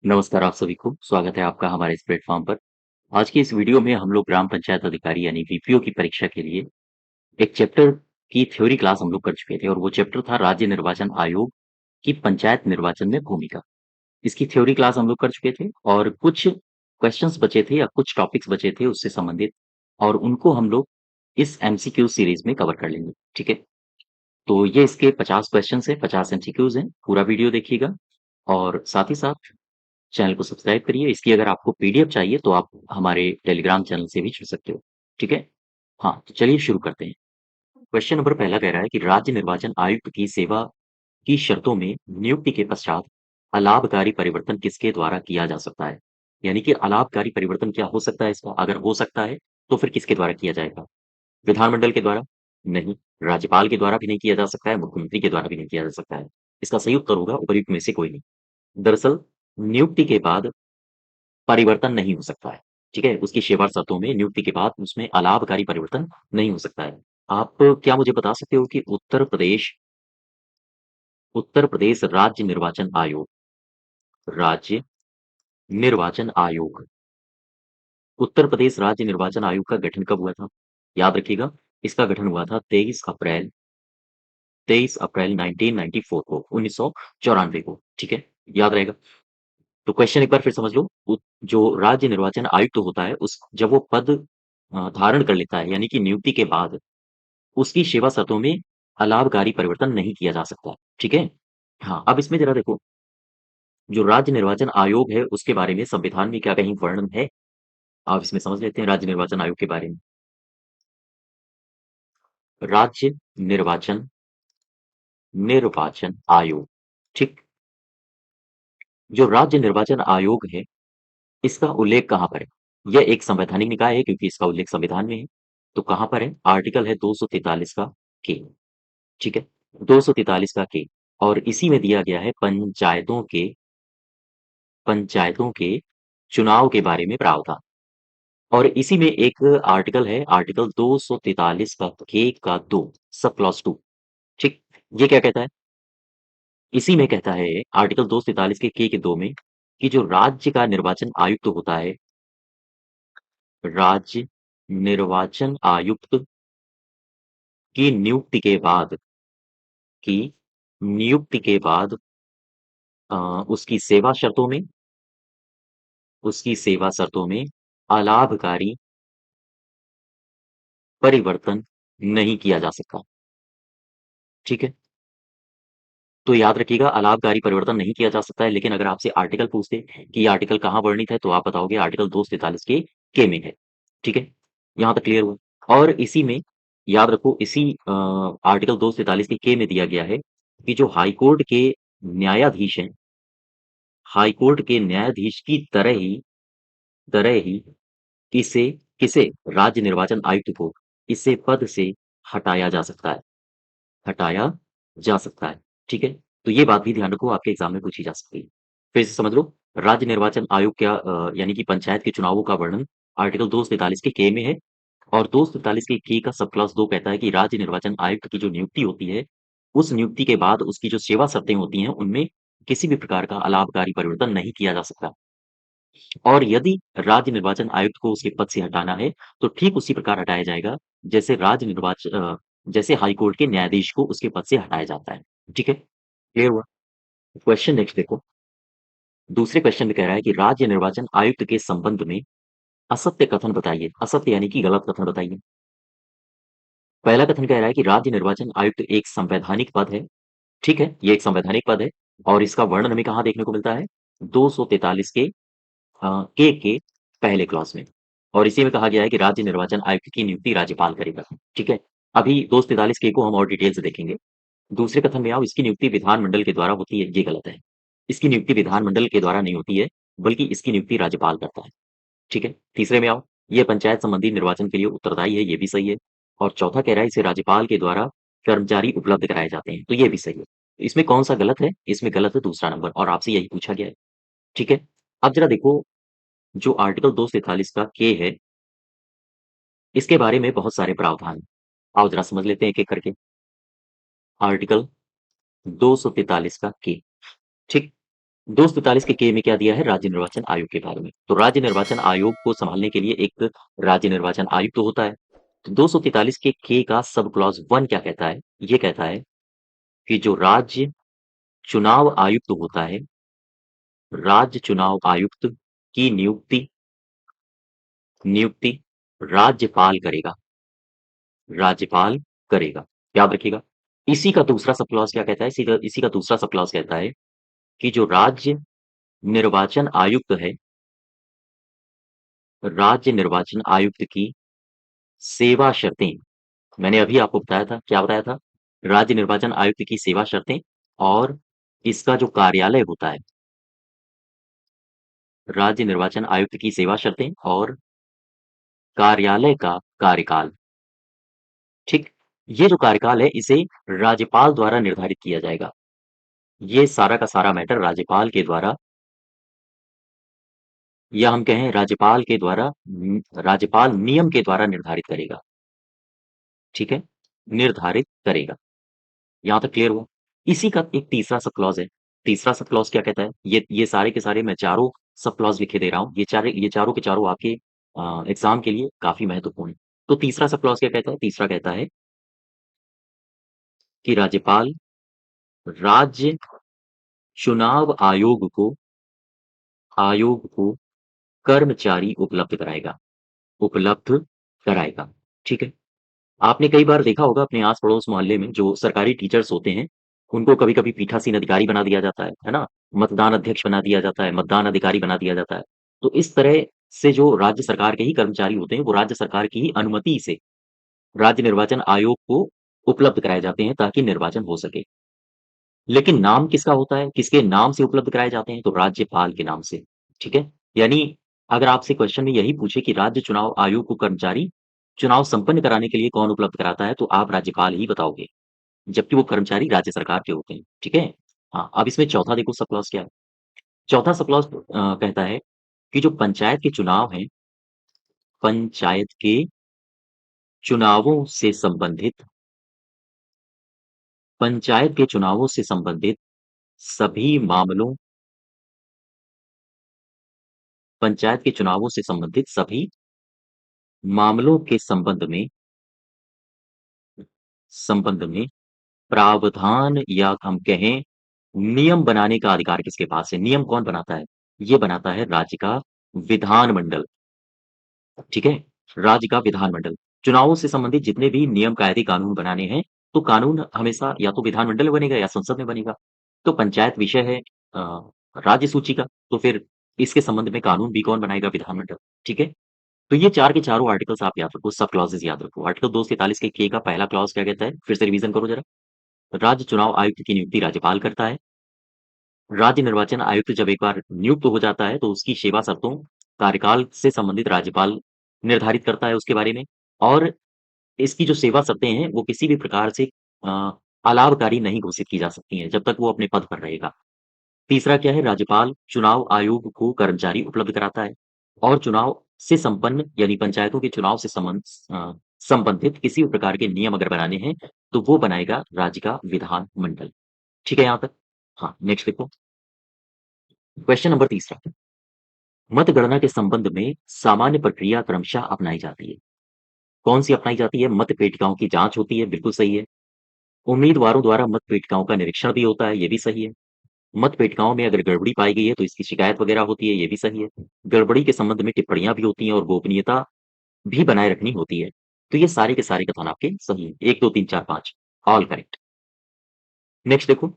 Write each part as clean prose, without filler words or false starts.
नमस्कार आप सभी को, स्वागत है आपका हमारे इस प्लेटफ़ॉर्म पर। आज की इस वीडियो में हम लोग ग्राम पंचायत अधिकारी यानी वीपीओ की परीक्षा के लिए एक चैप्टर की थ्योरी क्लास हम लोग कर चुके थे और वो चैप्टर था राज्य निर्वाचन आयोग की पंचायत निर्वाचन में भूमिका। इसकी थ्योरी क्लास हम लोग कर चुके थे और कुछ क्वेश्चन्स बचे थे या कुछ टॉपिक्स बचे थे उससे संबंधित और उनको हम लोग इस एमसीक्यू सीरीज़ में कवर कर लेंगे, ठीक है? तो ये इसके 50 क्वेश्चन्स हैं, 50 एमसीक्यूज़ हैं, पूरा वीडियो देखिएगा और साथ ही साथ चैनल को सब्सक्राइब करिए। इसकी अगर आपको पीडीएफ चाहिए तो आप हमारे टेलीग्राम चैनल से भी जुड़ सकते हो। ठीक है? हाँ, तो चलिए शुरू करते हैं। क्वेश्चन नंबर पहला कह रहा है कि राज्य निर्वाचन आयुक्त की सेवा की शर्तों में नियुक्ति के पश्चात अलाभकारी परिवर्तन किसके द्वारा किया जा सकता है? यानी कि अलाभकारी परिवर्तन क्या हो सकता है इसका? अगर हो सकता है, तो फिर किसके द्वारा किया जाएगा? विधानमंडल के द्वारा? नहीं। राज्यपाल के द्वारा भी नहीं किया जा सकता है, मुख्यमंत्री के द्वारा भी नहीं किया जा सकता है। इसका सही उत्तर होगा उपर्युक्त में से कोई नहीं। दरअसल नियुक्ति के बाद परिवर्तन नहीं हो सकता है, ठीक है? उसकी सेवा शर्तों में नियुक्ति के बाद उसमें अलाभकारी परिवर्तन नहीं हो सकता है। आप क्या मुझे बता सकते हो कि उत्तर प्रदेश राज्य निर्वाचन आयोग उत्तर प्रदेश राज्य निर्वाचन आयोग का गठन कब हुआ था? याद रखिएगा, इसका गठन हुआ था 23 अप्रैल 1994 को, 1994 को, ठीक है? याद रहेगा। तो क्वेश्चन एक बार फिर समझ लो। जो राज्य निर्वाचन आयुक्त होता है उस जब वो पद धारण कर लेता है यानी कि नियुक्ति के बाद उसकी सेवा शर्तों में अलाभकारी परिवर्तन नहीं किया जा सकता, ठीक है? हाँ, अब इसमें जरा देखो, जो राज्य निर्वाचन आयोग है उसके बारे में संविधान में क्या कहीं वर्णन है? आप इसमें समझ लेते हैं राज्य निर्वाचन आयोग के बारे में। राज्य निर्वाचन निर्वाचन आयोग, ठीक? जो राज्य निर्वाचन आयोग है इसका उल्लेख कहाँ पर है? यह एक संवैधानिक निकाय है क्योंकि इसका उल्लेख संविधान में है। तो कहाँ पर है? आर्टिकल है 243 का के, ठीक है? 243 का के और इसी में दिया गया है पंचायतों के चुनाव के बारे में प्रावधान। और इसी में एक आर्टिकल है, आर्टिकल 243 का के का 2 सब क्लॉज 2, ठीक? ये क्या कहता है? इसी में कहता है आर्टिकल 243 के 2 में कि जो राज्य का निर्वाचन आयुक्त होता है, राज्य निर्वाचन आयुक्त की की नियुक्ति के बाद अ, उसकी सेवा शर्तों में अलाभकारी परिवर्तन नहीं किया जा सकता, ठीक है? तो याद रखिएगा अलाभकारी परिवर्तन नहीं किया जा सकता है, लेकिन अगर आपसे आर्टिकल पूछते कि ये आर्टिकल कहाँ वर्णित है, तो आप बताओगे आर्टिकल 243 के में है, ठीक है? यहाँ तक क्लियर हुआ? और इसी में याद रखो इसी आर्टिकल 243 के में दिया गया है कि जो न्यायाधीश हैं, हाई कोर्ट के न्यायाधीश की तरह ही इसे किसे राज्य निर्वाचन आयुक्त को इसे पद से हटाया जा सकता है हटाया जा सकता है, ठीक है? तो ये बात भी ध्यान रखो आपके एग्जाम में पूछी जा सकती है। फिर से समझ लो, राज्य निर्वाचन आयोग क्या यानी कि पंचायत के चुनावों का वर्णन आर्टिकल 243 के में है और 243 के का सब क्लॉज 2 कहता है कि राज्य निर्वाचन आयुक्त की जो नियुक्ति होती है, उस नियुक्ति के बाद उसकी जो सेवा शर्तें होती हैं, उनमें किसी भी प्रकार का अलाभकारी परिवर्तन नहीं किया जा सकता। और यदि राज्य निर्वाचन आयुक्त को उसके पद से हटाना है, तो ठीक उसी प्रकार हटाया जाएगा, जैसे जैसे हाई कोर्ट के न्यायाधीश को उसके पद से हटाया जाता है। ठीक है? क्लियर हुआ? क्वेश्चन नेक्स्ट देखो। दूसरे क्वेश्चन में कह रहा है कि राज्य निर्वाचन आयुक्त के संबंध में असत्य कथन बताइए। असत्य यानी कि गलत कथन बताइए। पहला कथन कह रहा है कि राज्य निर्वाचन आयुक्त एक संवैधानिक पद है। ठीक है? ये एक संवैधानिक पद है और इसका वर्णन हमें कहाँ देखने को मिलता है? 243 के पहले क्लॉज में और इसी में कहा गया है कि राज्य निर्वाचन आयुक्त की नियुक्ति राज्यपाल करेगा, ठीक है? अभी 243 के को हम और डिटेल से देखेंगे। दूसरे कथन में आओ, इसकी नियुक्ति विधानमंडल के द्वारा होती है, ये गलत है। इसकी नियुक्ति विधानमंडल के द्वारा नहीं होती है, बल्कि इसकी नियुक्ति राज्यपाल करता है, ठीक है? तीसरे में आओ, ये पंचायत संबंधी निर्वाचन के लिए उत्तरदायी है, ये भी सही है। और चौथा कह रहा है इसे राज्यपाल के द्वारा कर्मचारी उपलब्ध कराए जाते हैं, तो ये भी सही है। इसमें कौन सा गलत है? इसमें गलत है दूसरा नंबर और आपसे यही पूछा गया है, ठीक है? अब जरा देखो, जो आर्टिकल 243 का के है, इसके बारे में बहुत सारे प्रावधान हैं। आओ जरा समझ लेते हैं एक-एक करके। आर्टिकल 243 का के, ठीक? 243 के में क्या दिया है? राज्य निर्वाचन आयोग के बारे में। तो राज्य निर्वाचन आयोग को संभालने के लिए एक राज्य निर्वाचन आयुक्त होता है। तो 243 के का सब क्लॉज 1 क्या कहता है? ये कहता है कि जो राज्य चुनाव आयुक्त होता है, राज्य चुनाव आयुक्त की नियुक्ति नियुक्ति राज्यपाल करेगा। राज्यपाल करेगा, याद रखिएगा। इसी का दूसरा सब क्लॉज क्या कहता है? इसी का दूसरा सब क्लॉज कहता है कि जो राज्य निर्वाचन आयुक्त है, राज्य निर्वाचन आयुक्त की सेवा शर्तें, मैंने अभी आपको बताया था, क्या बताया था? राज्य निर्वाचन आयुक्त की सेवा शर्तें और इसका जो कार्यालय होता है, राज्य निर्वाचन आयुक्त की सेवा शर्तें और कार्यालय का कार्यकाल, ठीक? ये जो कार्यकाल है, इसे राज्यपाल द्वारा निर्धारित किया जाएगा। ये सारा का सारा मैटर राज्यपाल के द्वारा, या हम कहें राज्यपाल के द्वारा, राज्यपाल नियम के द्वारा निर्धारित करेगा, ठीक है? निर्धारित करेगा। यहाँ तक क्लियर हुआ? इसी का एक तीसरा सब क्लॉज है। तीसरा सब क्लॉज क्या कहता है? ये सारे के सारे मैं चारों सब क्लॉज लिखे दे रहा हूँ। ये चारों के चारों आपके एग्जाम के लिए काफी महत्वपूर्ण है। तो तीसरा सब क्लॉज क्या कहता है? तीसरा कहता है कि राज्यपाल राज्य चुनाव आयोग को कर्मचारी उपलब्ध कराएगा, ठीक है? आपने कई बार देखा होगा अपने आस-पड़ोस मोहल्ले में जो सरकारी टीचर्स होते हैं, उनको कभी-कभी पीठासीन अधिकारी बना दिया जाता है ना? मतदान अध्यक्ष बना दिया जाता है, मतदान अधिकारी बना दिया जाता है। तो इस तरह से जो राज्य सरकार के ही कर्मचारी होते हैं, वो राज्य सरकार की ही अनुमति से राज्य निर्वाचन आयोग को उपलब्ध कराए जाते हैं ताकि निर्वाचन हो सके। लेकिन नाम किसका होता है? किसके नाम से उपलब्ध कराए जाते हैं? तो राज्यपाल के नाम से, ठीक है? यानी अगर आपसे क्वेश्चन में यही पूछे कि राज्य चुनाव आयोग को कर्मचारी चुनाव संपन्न कराने के लिए कौन उपलब्ध कराता है, तो आप राज्यपाल ही बताओगे, जबकि वो कर्मचारी राज्य सरकार के होते हैं, ठीक है? हाँ, अब इसमें चौथा देखो सब क्लॉज़ क्या है? चौथा सब क्लॉज़ कहता है कि जो पंचायत के चुनाव हैं, पंचायत के चुनावों से संबंधित पंचायत के चुनावों से संबंधित सभी मामलों पंचायत के चुनावों से संबंधित सभी मामलों के संबंध में प्रावधान या हम कहें नियम बनाने का अधिकार किसके पास है? नियम कौन बनाता है? ये बनाता है राज्य का विधानमंडल, ठीक है? राज्य का विधानमंडल। चुनावों से संबंधित जितने भी नियम, कायदे, कानून बनाने हैं, तो कानून हमेशा या तो विधानमंडल में बनेगा या संसद में बनेगा। तो पंचायत विषय है राज्य सूची का, तो फिर इसके संबंध में कानून भी कौन बनाएगा? विधानमंडल, ठीक है? तो ये 4 के चारों आर्टिकल्स आप याद रखो, सब क्लॉज़ेज़ याद रखो। आर्टिकल 243 के का पहला क्लॉज़ क्या कहता है? फिर से रिवीजन करो ज़रा। राज्य चुनाव आयुक्त की नियुक्ति राज्यपाल करता है। राज्य निर्वाचन आयुक्त जब एक बार नियुक्त हो जाता है, तो उसकी सेवा शर्तों, कार्यकाल से संबंधित राज्यपाल निर्धारित करता है उसके बारे में, और इसकी जो सेवा शर्तें हैं, वो किसी भी प्रकार से अ, अलाभकारी नहीं घोषित की जा सकती हैं, जब तक वो अपने पद पर रहेगा। तीसरा क्या है? राज्यपाल चुनाव आयोग को कर्मचारी उपलब्ध कराता है और चुनाव से संपन्न यानी पंचायतों के चुनाव से संबंधित किसी भी प्रकार के नियम अगर बनाने हैं, तो वो बनाएगा राज्य का विधानमंडल। ठीक है यहाँ तक? हाँ, नेक्स्ट देखो। क्वेश्चन नंबर तीसरा, मतगणना के संबंध में सामान्य प्रक्रिया क्रमशः अपनाई जाती है। कौन सी अपनाई जाती है? मत पेटिकाओं की जांच होती है, बिल्कुल सही है। उम्मीदवारों द्वारा मत पेटिकाओं का निरीक्षण भी होता है, ये भी सही है। मत पेटिकाओं में अगर गड़बड़ी पाई गई है, तो इसकी शिकायत वगैरह होती है, ये भी सही है। गड़बड़ी के संबंध में टिप्पणियाँ भी होती हैं और गोपनीयता भी बनाए रखनी होती है। तो ये सारे के सारे कथन आपके सही हैं। 1, 2, 3, 4, 5 ऑल करेक्ट। नेक्स्ट देखो,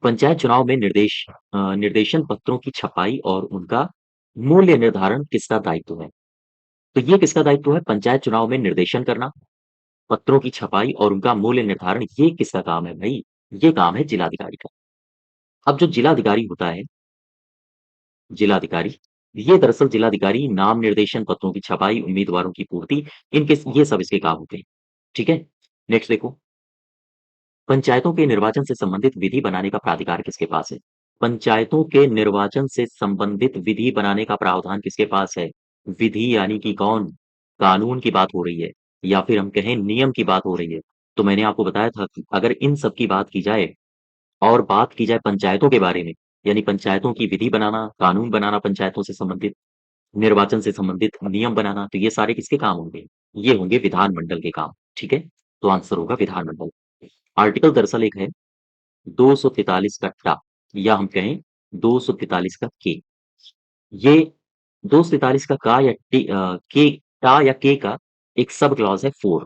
पंचायत चुनाव में निर्देशन पत्रों की छपाई और उनका मूल्य निर्धारण किसका दायित्व है? तो ये किसका दायित्व है? पंचायत चुनाव में निर्देशन करना, पत्रों की छपाई और उनका मूल्य निर्धारण, ये किसका काम है भई? ये काम है जिलाधिकारी का। अब जो जिलाधिकारी होता है, जिलाधिकारी, ये दरअसल जिलाधिकारी नाम निर्देशन, पत्रों की छपाई, उम्मीदवारों की पूर्ति, इनके ये सब इसके काम होते हैं। ठीक है? नेक्स्ट देखो, पंचायतों के निर्वाचन से संबंधित विधि बनाने का प्राधिकार किसके पास है? पंचायतों के निर्वाचन से संबंधित विधि बनाने का प्रावधान किसके पास है? विधि यानी कि कौन? कानून की बात हो रही है या फिर हम कहें नियम की बात हो रही है। तो मैंने आपको बताया था कि अगर इन सब की बात की जाए और बात की जाए पंचायतों के बारे में, यानी पंचायतों की विधि बनाना, कानून बनाना पंचायतों से संबंधित, निर्वाचन से संबंधित नियम बनाना, तो ये सारे किसके काम होंगे? ये होंगे विधानमंडल के काम, ठीक है? तो आंसर होगा विधानमंडल। आर्टिकल दरअसल एक है 243 का टा, या हम कहें 243 का के। ये 243 का का या के, टा या के का एक सब क्लॉज है 4।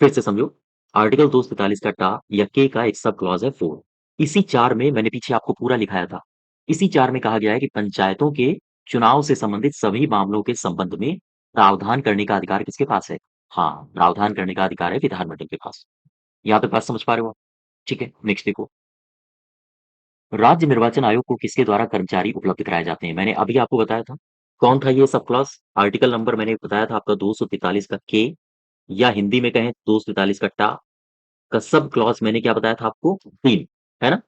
फिर से समझो, आर्टिकल 243 का टा या के का एक सब क्लॉज है 4। इसी 4 में मैंने पीछे आपको पूरा लिखाया था। इसी 4 में कहा गया है कि पंचायतों के चुनाव से संबंधित सभी मामलों के संबंध में प्रावधान करने का अधिकार किसके पास है? हाँ, प्रावधान करने का अधिकार है विधानमंडल के पास। यहाँ तक बात समझ पा रहे हो आप? ठीक है, नेक्स्ट देखो। राज्य निर्वाचन आयोग को किसके द्वारा कर्मचारी उपलब्ध कराए जाते हैं? मैंने अभी आपको बताया था। कौन था ये सब क्लॉज? आर्टिकल नंबर मैंने बताया था आपका 243 का के, या हिंदी में कहें 243 का टा का सब क्लॉज मैंने क्या बताया था आपको? 3, है ना?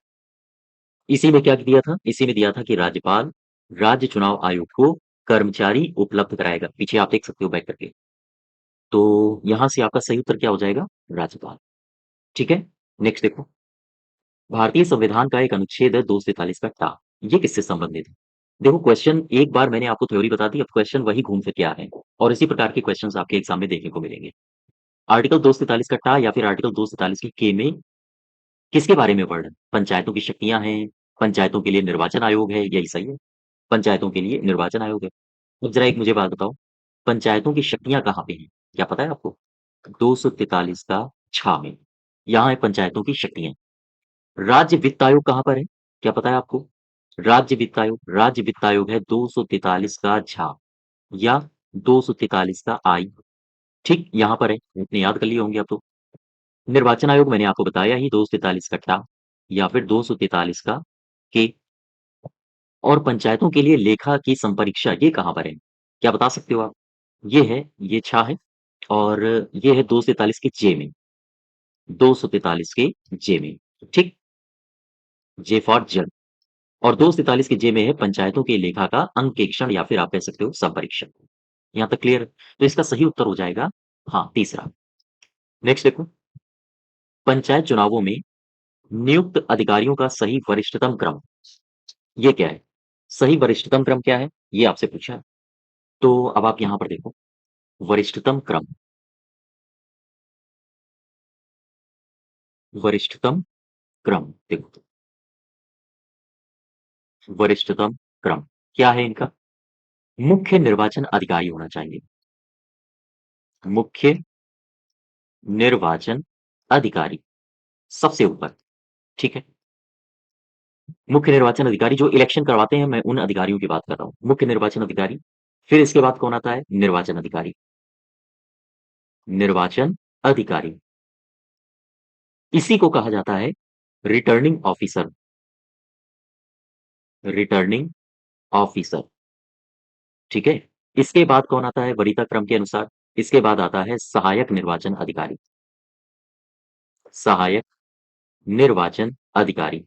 इसी में क्या दिया था? इसी में दिया था कि राज्यपाल राज्य चुनाव आयोग को कर्मचारी उपलब्ध कराएगा। पीछे आप देख सकते हो बैक करके। तो यहां से आपका सही उत्तर क्या हो जाएगा? राज्यपाल। ठीक है, नेक्स्ट देखो। भारतीय संविधान का एक अनुच्छेद है 243 का टा, ये किससे संबंधित है? देखो, क्वेश्चन एक बार मैंने आपको थ्योरी बता दी, अब क्वेश्चन वही घूम फिर के आ रहे हैं और इसी प्रकार के क्वेश्चंस आपके एग्जाम में देखने को मिलेंगे। आर्टिकल 243 का टा या फिर आर्टिकल 243 के में किसके बारे में वर्णन? पंचायतों की शक्तियां हैं, पंचायतों के लिए निर्वाचन आयोग है, यही सही है। पंचायतों के लिए निर्वाचन आयोग है। अब जरा एक मुझे बात बताओ, पंचायतों की शक्तियां कहाँ पे हैं? क्या पता है आपको? 243 का छा में, यहाँ है पंचायतों की शक्तियां। राज्य वित्त आयोग कहाँ पर है? क्या पता है आपको? राज्य वित्त आयोग है 243 का झा, या 243 का आई। ठीक यहाँ पर है, इतने याद कर लिए होंगे आप तो। निर्वाचन आयोग मैंने आपको बताया ही 243 का टा, या फिर 243 का के। और पंचायतों के लिए लेखा की संपरीक्षा ये कहाँ पर है? क्या बता सकते हो आप? ये है, ये छा है, और ये है 243 के जे में, 243 के जे में। ठीक, जे फॉर जल। और 243 के जे में है पंचायतों के लेखा का अंकेक्षण, या फिर आप कह सकते हो संपरीक्षण। यहाँ तक क्लियर? तो इसका सही उत्तर हो जाएगा हाँ, तीसरा। नेक्स्ट देखो, पंचायत चुनावों में नियुक्त अधिकारियों का सही वरिष्ठतम क्रम, ये क्या है? सही वरिष्ठतम क्रम क्या है? ये आपसे पूछा है। तो अब आप यहाँ पर देखो, वरिष्ठतम क्रम, वरिष्ठतम क्रम देखो, वरिष्ठतम क्रम क्या है इनका? मुख्य निर्वाचन अधिकारी होना चाहिए, मुख्य निर्वाचन अधिकारी सबसे ऊपर। ठीक है, मुख्य निर्वाचन अधिकारी जो इलेक्शन करवाते हैं, मैं उन अधिकारियों की बात कर रहा हूँ, मुख्य निर्वाचन अधिकारी। फिर इसके बाद कौन आता है? निर्वाचन अधिकारी, निर्वाचन अधिकारी। इसी को कहा जाता है रिटर्निंग ऑफिसर, रिटर्निंग ऑफिसर। ठीक है, इसके बाद कौन आता है वरीयता क्रम के अनुसार? इसके बाद आता है सहायक निर्वाचन अधिकारी, सहायक निर्वाचन अधिकारी।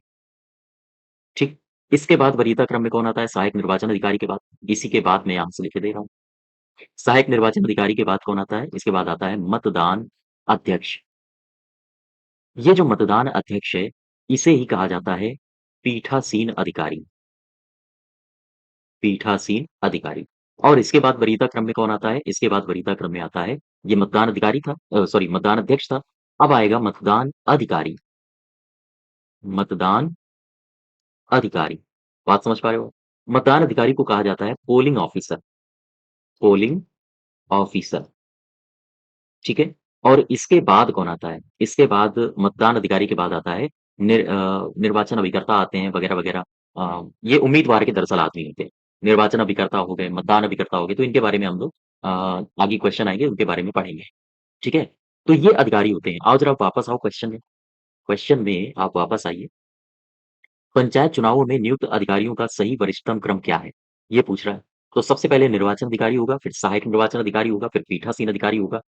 ठीक, इसके बाद वरीयता क्रम में कौन आता है सहायक निर्वाचन अधिकारी के बाद? इसी के बाद मैं यहां से लिखे दे रहा हूं। सहायक निर्वाचन अधिकारी के बाद कौन आता है? इसके बाद आता है मतदान अध्यक्ष। ये जो मतदान अध्यक्ष है, इसे ही कहा जाता है पीठासीन अधिकारी, पीठासीन अधिकारी। और इसके बाद वरीयता क्रम में कौन आता है? इसके बाद वरीयता क्रम में आता है, ये मतदान अधिकारी था, सॉरी मतदान अध्यक्ष था। अब आएगा मतदान अधिकारी, मतदान अधिकारी। बात समझ पा रहे हो? मतदान अधिकारी को कहा जाता है पोलिंग ऑफिसर, पोलिंग ऑफिसर। ठीक है, और इसके बाद कौन आता है? इसके बाद मतदान अधिकारी के बाद आता है निर्वाचन अभिकर्ता आते हैं, वगैरह वगैरह। ये उम्मीदवार के दरअसल आदमी होते हैं। निर्वाचन अभिकर्ता हो गए, मतदान अभिकर्ता हो गए, तो इनके बारे में हम लोग आगे क्वेश्चन आएंगे, उनके बारे में पढ़ेंगे। ठीक है, तो ये अधिकारी होते हैं। आओ जरा वापस आओ क्वेश्चन में, क्वेश्चन में आप वापस आइए। पंचायत चुनावों में नियुक्त अधिकारियों का सही वरिष्ठतम क्रम क्या है? ये पूछ रहा है। तो सबसे पहले निर्वाचन अधिकारी होगा, फिर सहायक निर्वाचन अधिकारी होगा, फिर पीठासीन अधिकारी होगा,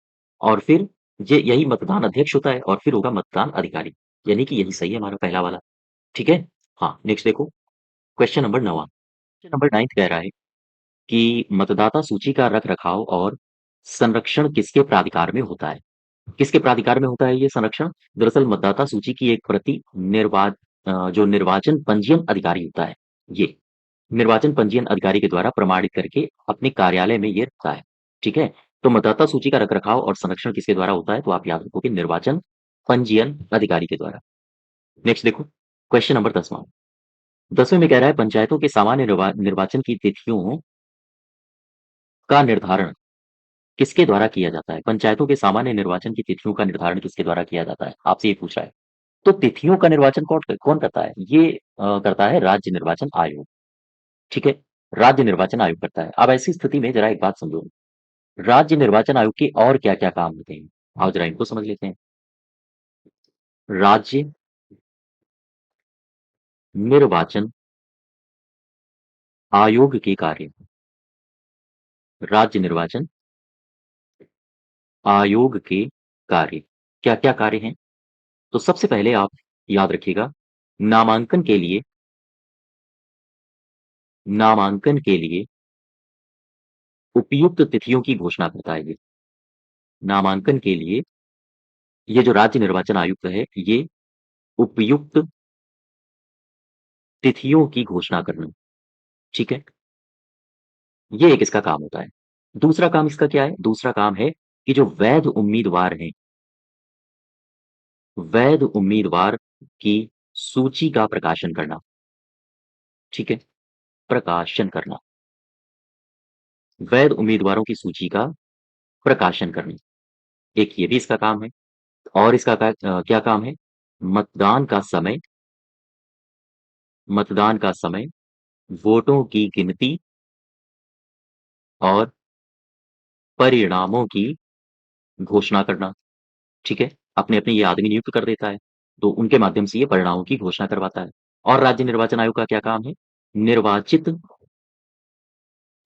और फिर ये यही मतदान अध्यक्ष होता है, और फिर होगा मतदान अधिकारी। यानी कि यही सही है हमारा पहला वाला। ठीक है, हाँ, नेक्स्ट देखो, क्वेश्चन नंबर 9। क्वेश्चन नंबर 9 कह रहा है कि मतदाता सूची का रख रखाव और संरक्षण किसके प्राधिकार में होता है? किसके प्राधिकार में होता है ये संरक्षण? दरअसल मतदाता सूची की एक प्रति जो निर्वाचन पंजीयन अधिकारी होता है, ये निर्वाचन पंजीयन अधिकारी के द्वारा प्रमाणित करके अपने कार्यालय में ये रखता है, ठीक है? तो मतदाता सूची का रख-रखाव और संरक्षण किसके द्वारा होता है? तो आप याद रखोगे निर्वाचन पंजीयन अधिकारी के द्वारा। नेक्स्ट देखो, क्वेश्चन नंबर 10वां। 10वें में कह रहा है पंचायतों के सामान्य निर्वाचन की तिथियों का निर्धारण किसके द्वारा किया जाता है? पंचायतों के सामान्य निर्वाचन की तिथियों का निर्धारण किसके द्वारा किया जाता है? आपसे ये पूछ रहा है। तो तिथियों का निर्वाचन कौन करता है? ये करता है राज्य निर्वाचन आयोग, ठीक है? राज्य निर्वाचन आयोग करता है। अब ऐसी स्थिति में जरा एक बात समझो, राज्य निर्वाचन आयोग के और क्या-क्या काम होते हैं? आओ जरा इनको समझ लेते हैं। राज्य निर्वाचन आयोग के कार्य, राज्य निर्वाचन आयोग के कार्य, क्या-क्या कार्य हैं? तो सबसे पहले आप याद रखिएगा, नामांकन के लिए नामांकन के लिए उपयुक्त तिथियों की घोषणा करता है ये। नामांकन के लिए ये जो राज्य निर्वाचन आयुक्त है, ये उपयुक्त तिथियों की घोषणा करना, ठीक है? ये एक इसका काम होता है। दूसरा काम इसका क्या है? दूसरा काम है कि जो वैध उम्मीदवार हैं, वैध उम्मीदवार की सूची का प्रकाशन करना, ठीक है? प्रकाशन करना, वैध उम्मीदवारों की सूची का प्रकाशन करना, एक ये भी इसका काम है। और इसका क्या काम है? मतदान का समय मतदान का समय, वोटों की गिनती और परिणामों की घोषणा करना, ठीक है? अपने-अपने ये आदमी नियुक्त कर देता है, तो उनके माध्यम से ये परिणामों की घोषणा करवाता है। और राज्य निर्वाचन आयोग का क्या काम है? निर्वाचित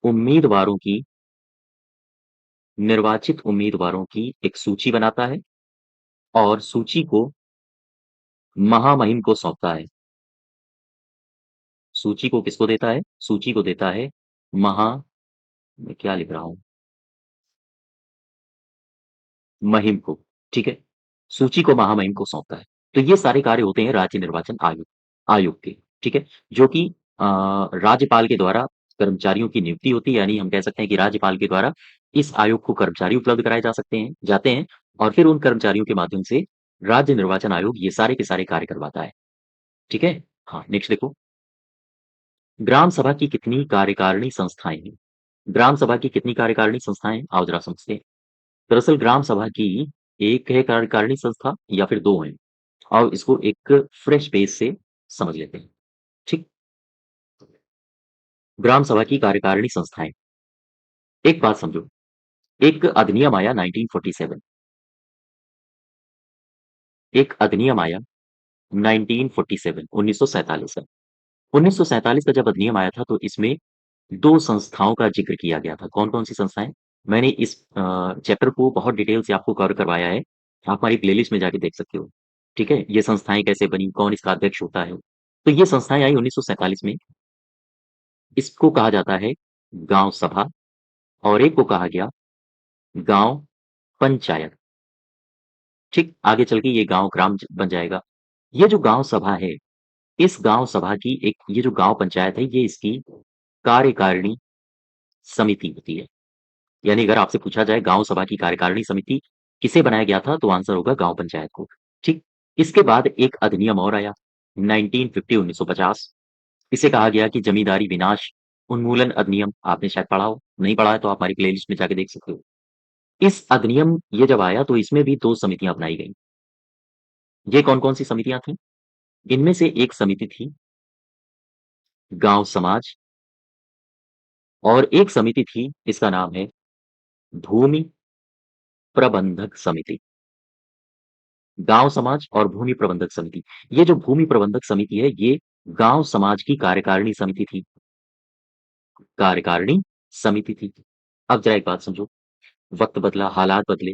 उम्मीदवारों की निर्वाचित उम्मीदवारों की एक सूची बनाता है और सूची को महामहिम को सौंपता है। सूची को किसको देता है? सूची को देता है महा मैं क्या लिख रहा हूँ? महिम को, ठीक है? सूची को महामहिम को सौंपता है। तो ये सारे कार्य होते हैं राज्य निर्वाचन आयोग के, ठीक है? जो कि राज्यपाल के द्वारा कर्मचारियों की नियुक्ति होती है, यानी हम कह सकते हैं कि राज्यपाल के द्वारा इस आयोग को कर्मचारी उपलब्ध कराए जाते हैं और फिर उन कर्मचारियों के माध्यम से राज्य निर्वाचन आयोग ये सारे के सारे कार्य करवाता है, ठीक है? हाँ, नेक्स्ट देखो, ग्राम सभा की कितनी कार्यकारिणी संस्थाएँ हैं? ग्राम सभा की कितनी कार्यकारिणी संस्थाएँ हैं? आओ ज़रा समझते हैं। दरअसल ग्राम सभा की एक है कार्यकारिणी संस्था या फिर 2 हैं। और इसको एक फ्रेश पेज से समझ लेते हैं, ठीक? ग्राम सभा की कार्यकारिणी संस्थाएँ। एक बात समझो, एक अधिनियम आया 1947 एक अधिनियम आया 1947 1947 का। 1947 का जब अधिनियम आया था तो इसमें 2 संस्थाओं का ज़िक्र किया गया था। कौन-कौन सी संस्थाएँ? मैंने इस चैप्टर को बहुत डिटेल से आपको कवर करवाया है। आप हमारी प्लेलिस्ट में जाके देख सकते हो। ठीक है? ये संस्थाएँ कैसे बनी? कौन इसका अध्यक्ष होता है? तो ये संस्थाएँ आई 1947 में। इसको कहा जाता है गाँव सभा और एक को कहा गया गाँव पंचायत। ठीक? आगे चल के ये गाँव ग्राम ज बन जाएगा। ये जो गाँव सभा है, इस गाँव सभा की एक ये जो गाँव पंचायत है, ये इसकी कार्यकारिणी समिति होती है। यानी अगर आपसे पूछा जाए गाँव सभा की कार्यकारिणी समिति किसे बनाया गया था? तो आंसर होगा गाँव पंचायत को, ठीक? इसके बाद एक अधिनियम और आया 1950 1950 इसे कहा गया कि जमींदारी विनाश उन्मूलन अधिनियम, आपने शायद पढ़ा हो, नहीं पढ़ा है तो आप हमारी प्लेलिस्ट में जाके देख सकते हो। इस अधिनियम ये जब आया तो इसमें भी 2 समितियाँ बनाई गईं। ये कौन-कौन सी समितियाँ थीं? इनमें से एक समिति थी गाँव समाज और एक समिति थी, इसका नाम है भूमि प्रबंधक समिति। गाँव समाज और भूमि प्रबंधक समिति। ये जो भूमि प्रबंधक समिति है, ये गाँव समाज की कार्यकारिणी समिति थी। कार्यकारिणी समिति थी। अब ज़रा एक बात समझो, वक़्त बदला, हालात बदले।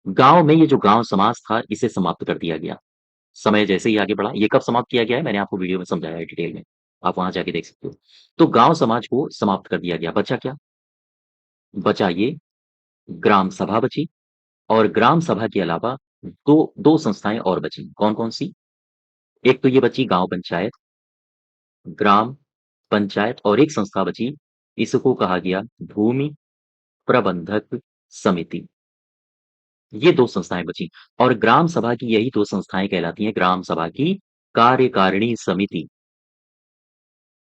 गाँव में ये जो गाँव समाज था, इसे समाप्त कर दिया गया। समय जैसे ही आगे बढ़ा, ये कब समाप्त किया गया है, मैंने आपको वीडियो में समझाया है डिटेल में। आप वहाँ जाके देख सकते हो। तो गाँव समाज को समाप्त कर दिया गया। बचा क्या? बचा ये ग्राम सभा बची और ग्राम सभा के अलावा 2 संस्थाएँ और बची। कौन-कौन सी? एक तो ये बची गांव पंचायत, ग्राम पंचायत और एक संस्था बची, इसको कहा गया भूमि प्रबंधक समिति। ये 2 संस्थाएँ बची और ग्राम सभा की यही 2 संस्थाएँ कहलाती हैं ग्राम सभा की कार्यकारिणी समिति,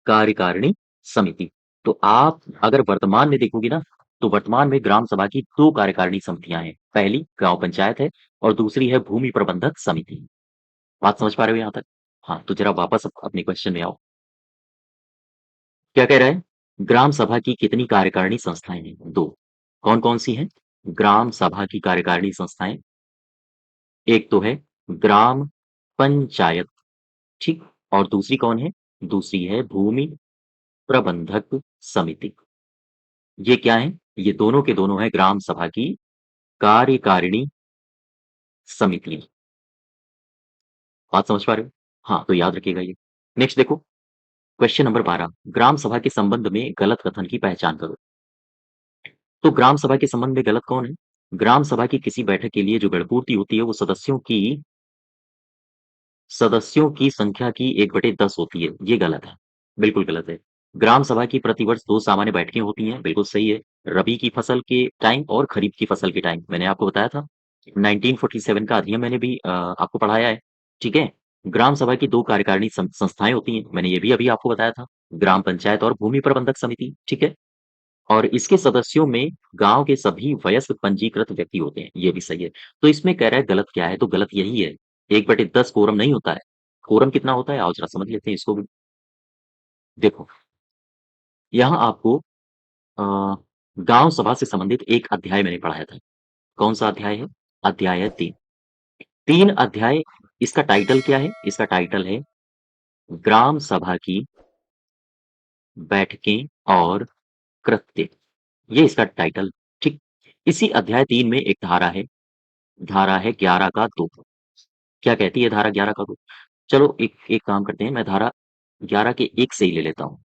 कार्यकारिणी समिति। तो आप अगर वर्तमान में देखोगे ना, तो वर्तमान में ग्राम सभा की 2 कार्यकारिणी समितियाँ हैं। पहली गाँव पंचायत है और दूसरी है भूमि प्रबंधक समिति। बात समझ पा रहे हो यहाँ तक? हाँ, तो ज़रा वापस अपने क्वेश्चन में आओ। क्या कह रहा है? ग्राम सभा की कितनी कार्यकारिणी संस्थाएँ हैं? 2। कौन-कौन सी हैं? ग्राम सभा की कार्यकारिणी संस्थाएँ, एक तो है ग्राम पंचायत, ठीक? और दूसरी कौन है? दूसरी है भूमि प्रबंधक समिति। ये क्या है? ये दोनों के दोनों हैं ग्राम सभा की कार्यकारिणी समितियाँ। बात समझ पा रहे हो? हाँ, तो याद रखिएगा ये। नेक्स्ट देखो, क्वेश्चन नंबर 12, ग्राम सभा के संबंध में गलत कथन की पहचान करो। तो ग्राम सभा के संबंध में गलत कौन है? ग्राम सभा की किसी बैठक के लिए जो गणपूर्ति होती है, वो सदस्यों की संख्या की 1/10 होती है, ये गलत है, बिल्कुल गलत है। ग्राम सभा की प्रतिवर्ष 2 सामान्य बैठकें होती हैं, बिल्कुल सही है। रबी की फसल के टाइम और खरीफ की फसल के टाइम, मैंने आपको बताया था। 1947 का अधिनियम मैंने भी आपको पढ़ाया है, ठीक है? ग्राम सभा की 2 कार्यकारिणी संस्थाएँ होती हैं, मैंने ये भी अभी आपको बताया था, ग्राम पंचायत और भूमि प्रबंधक समिति, ठीक है? और इसके सदस्यों में गाँव के सभी वयस्क पंजीकृत व्यक्ति होते हैं, ये भी सही है। तो इसमें कह रहा है गलत क्या है? तो गलत यही है, 1/10 कोरम नहीं होता है। कोरम कितना होता है? आओ ज़रा समझ लेते हैं इसको भी। देखो, यहाँ आपको अ, गाँव सभा से संबंधित एक अध्याय मैंने पढ़ाया था। कौन-सा अध्याय है? अध्याय है 3। 3 अध्याय, इसका टाइटल क्या है? इसका टाइटल है ग्राम सभा की बैठकें और कृत्य। ये इसका टाइटल, ठीक? इसी अध्याय 3 में एक धारा है 11 का 2। क्या कहती है धारा 11 का 2? चलो एक एक काम करते हैं, मैं धारा 11 के 1 से ही ले लेता हूँ,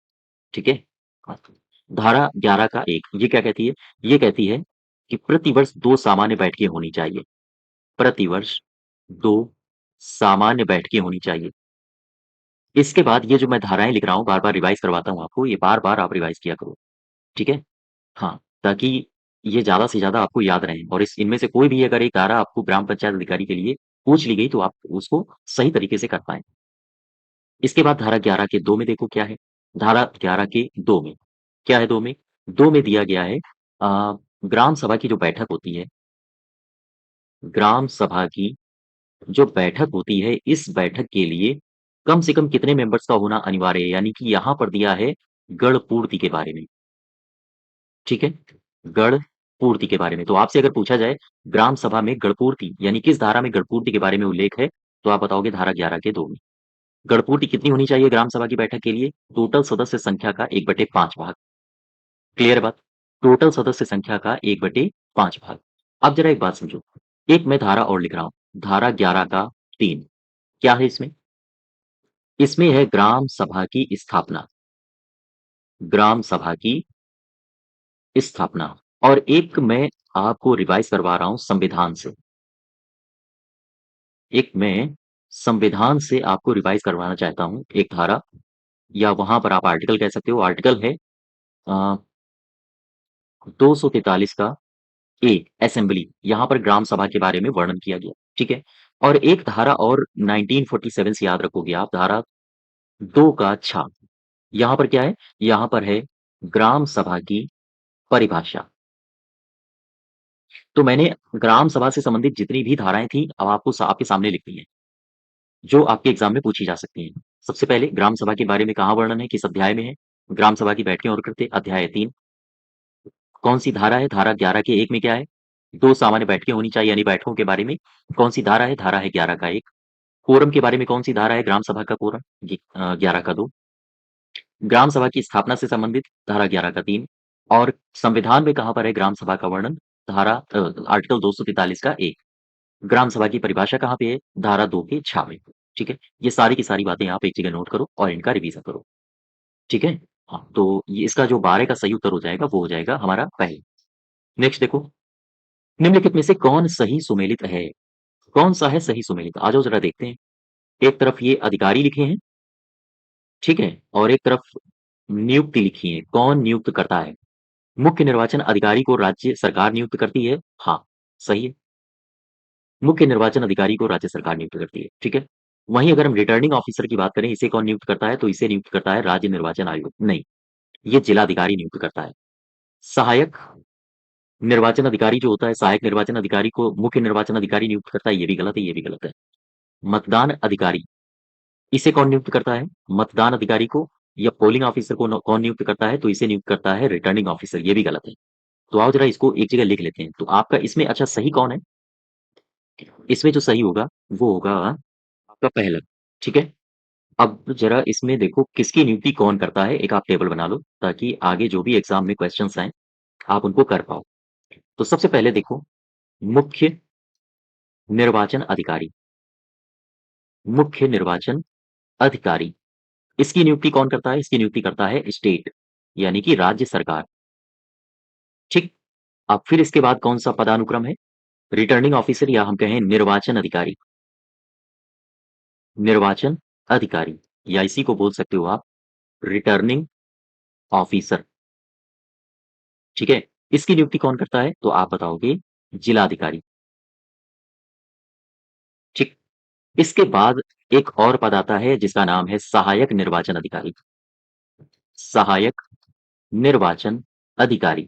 ठीक है? हाँ, धारा 11 का 1 ये क्या कहती है? ये कहती है कि प्रतिवर्ष 2 सामान्य बैठकें होनी चाहिए। प्रतिवर्ष 2 सामान्य बैठकें होनी चाहिए। इसके बाद ये जो मैं धाराएँ लिख रहा हूँ, बार-बार रिवाइज़ करवाता हूँ आपको, ये बार-बार आप रिवाइज़ किया करो, ठीक है? हाँ, ताकि ये ज़्यादा से ज़्यादा आपको याद रहें और इस इनमें से कोई भी अगर एक धारा आपको ग्राम पंचायत अधिकारी के लिए पूछ ली गई, तो आप उसको सही तरीके से कर पाएँ। इसके बाद धारा 11 के 2 में देखो क्या है? धारा 11 के 2 में, क्या है 2 में? 2 में दिया गया है ग्राम सभा की जो बैठक होती है, ग्राम सभा की जो बैठक होती है, इस बैठक के लिए कम से कम कितने मेंबर्स का होना अनिवार्य है? यानी कि यहाँ पर दिया है गढ़ पूर्ति के बारे में, ठीक है? गढ़ पूर्ति के बारे में। तो आपसे अगर पूछा जाए ग्राम सभा में गढ़ पूर्ति यानी किस धारा में गढ़ पूर्ति के बारे में उल्लेख है? तो आप बताओगे धारा 11 के 2 में। गणपूर्ति कितनी होनी चाहिए ग्राम सभा की बैठक के लिए? टोटल सदस्य संख्या का 1/5 भाग। क्लियर है बात? टोटल सदस्य संख्या का 1/5 भाग। अब जरा एक बात समझो। एक मैं धारा और लिख रहा हूँ। धारा 11 का 3 क्या है इसमें? इसमें है ग्राम सभा की स्थापना। ग्राम सभा की स्थापना। और एक मैं आपको रिवाइज करवा रहा हूँ संविधान से। एक मैं संविधान से आपको रिवाइज करवाना चाहता हूँ एक धारा, या वहां पर आप आर्टिकल कह सकते हो। आर्टिकल है 243 का ए असेंबली, यहाँ पर ग्राम सभा के बारे में वर्णन किया गया, ठीक है? और एक धारा और 1947 से याद रखोगे आप, धारा 2 का 6, यहाँ पर क्या है? यहाँ पर है ग्राम सभा की परिभाषा। तो मैंने ग्राम सभा से संबंधित जितनी भी धाराएँ थी, अब आपको आपके सामने लिख दी हैं, जो आपके एग्ज़ाम में पूछी जा सकती हैं। सबसे पहले ग्राम सभा के बारे में कहाँ वर्णन है, किस अध्याय में है? ग्राम सभा की बैठकें और कृत्य, अध्याय 3। कौन-सी धारा है? धारा 11 के 1 में क्या है? 2 सामान्य बैठकें होनी चाहिए यानी बैठकों के बारे में। कौन-सी धारा है? धारा है 11 का 1। कोरम के बारे में कौन-सी धारा है? ग्राम सभा का कोरम 11 का 2। ग्राम सभा की स्थापना से संबंधित धारा 11 का 3। और संविधान में कहाँ पर है ग्राम सभा का वर्णन? आर्टिकल 243 का 1। ग्राम सभा की परिभाषा कहाँ पे है? धारा 2 के 6 में। ठीक है? ये सारी की सारी बातें आप एक जगह नोट करो और इनका रिवीजन करो। ठीक है? हाँ, तो ये इसका जो 12 का सही उत्तर हो जाएगा, वो हो जाएगा हमारा पहला। नेक्स्ट देखो, निम्नलिखित में से कौन सही सुमेलित है? कौन-सा है सही सुमेलित? आ जाओ ज़रा देखते हैं। एक तरफ ये अधिकारी लिखे हैं, ठीक है? और एक तरफ नियुक्ति लिखी है, कौन नियुक्त करता है? मुख्य निर्वाचन अधिकारी को राज्य सरकार नियुक्त करती है। हाँ, सही है। मुख्य निर्वाचन अधिकारी को राज्य सरकार नियुक्त करती है, ठीक है? वहीं अगर हम रिटर्निंग ऑफिसर की बात करें, इसे कौन नियुक्त करता है? तो इसे नियुक्त करता है राज्य निर्वाचन आयोग। नहीं, ये जिलाधिकारी नियुक्त करता है। सहायक निर्वाचन अधिकारी जो होता है, सहायक निर्वाचन अधिकारी को मुख्य निर्वाचन अधिकारी नियुक्त करता है, ये भी गलत है, ये भी गलत है। मतदान अधिकारी, इसे कौन नियुक्त करता है? मतदान अधिकारी को या पोलिंग ऑफिसर को कौन नियुक्त करता है? तो इसे नियुक्त करता है रिटर्निंग ऑफिसर, ये भी गलत है। तो आओ जरा इसको एक जगह लिख लेते हैं। तो आपका इसमें अच्छा सही कौन है? इसमें जो सही होगा, वो होगा आपका पहला, ठीक है? अब जरा इसमें देखो किसकी नियुक्ति कौन करता है, एक आप टेबल बना लो ताकि आगे जो भी एग्जाम में क्वेश्चंस आए, आप उनको कर पाओ। तो सबसे पहले देखो, मुख्य निर्वाचन अधिकारी, मुख्य निर्वाचन अधिकारी, इसकी नियुक्ति कौन करता है? इसकी नियुक्ति करता है स्टेट, यानी कि राज्य सरकार, ठीक? अब फिर इसके बाद कौन सा पदानुक्रम है? रिटर्निंग ऑफिसर या हम कहें निर्वाचन अधिकारी, निर्वाचन अधिकारी, या इसी को बोल सकते हो आप रिटर्निंग ऑफिसर, ठीक है? इसकी नियुक्ति कौन करता है? तो आप बताओगे जिलाधिकारी, ठीक? इसके बाद एक और पद आता है जिसका नाम है सहायक निर्वाचन अधिकारी, सहायक निर्वाचन अधिकारी।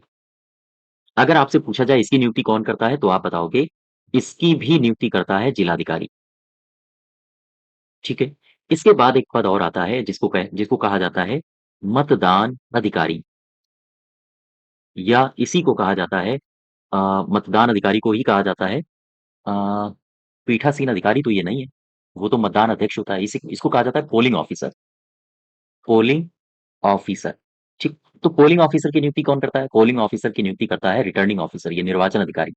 अगर आपसे पूछा जाए इसकी नियुक्ति कौन करता है, तो आप बताओगे इसकी भी नियुक्ति करता है जिलाधिकारी, ठीक है? इसके बाद एक पद और आता है जिसको कहा जाता है मतदान अधिकारी, या इसी को कहा जाता है मतदान अधिकारी को ही कहा जाता है पीठासीन अधिकारी, तो ये नहीं है, वो तो मतदान अध्यक्ष होता है। इसको कहा जाता है पोलिंग ऑफिसर, पोलिंग ऑफिसर, ठीक? तो पोलिंग ऑफिसर की नियुक्ति कौन करता है? पोलिंग ऑफिसर की नियुक्ति करता है रिटर्निंग ऑफिसर, ये निर्वाचन अधिकारी,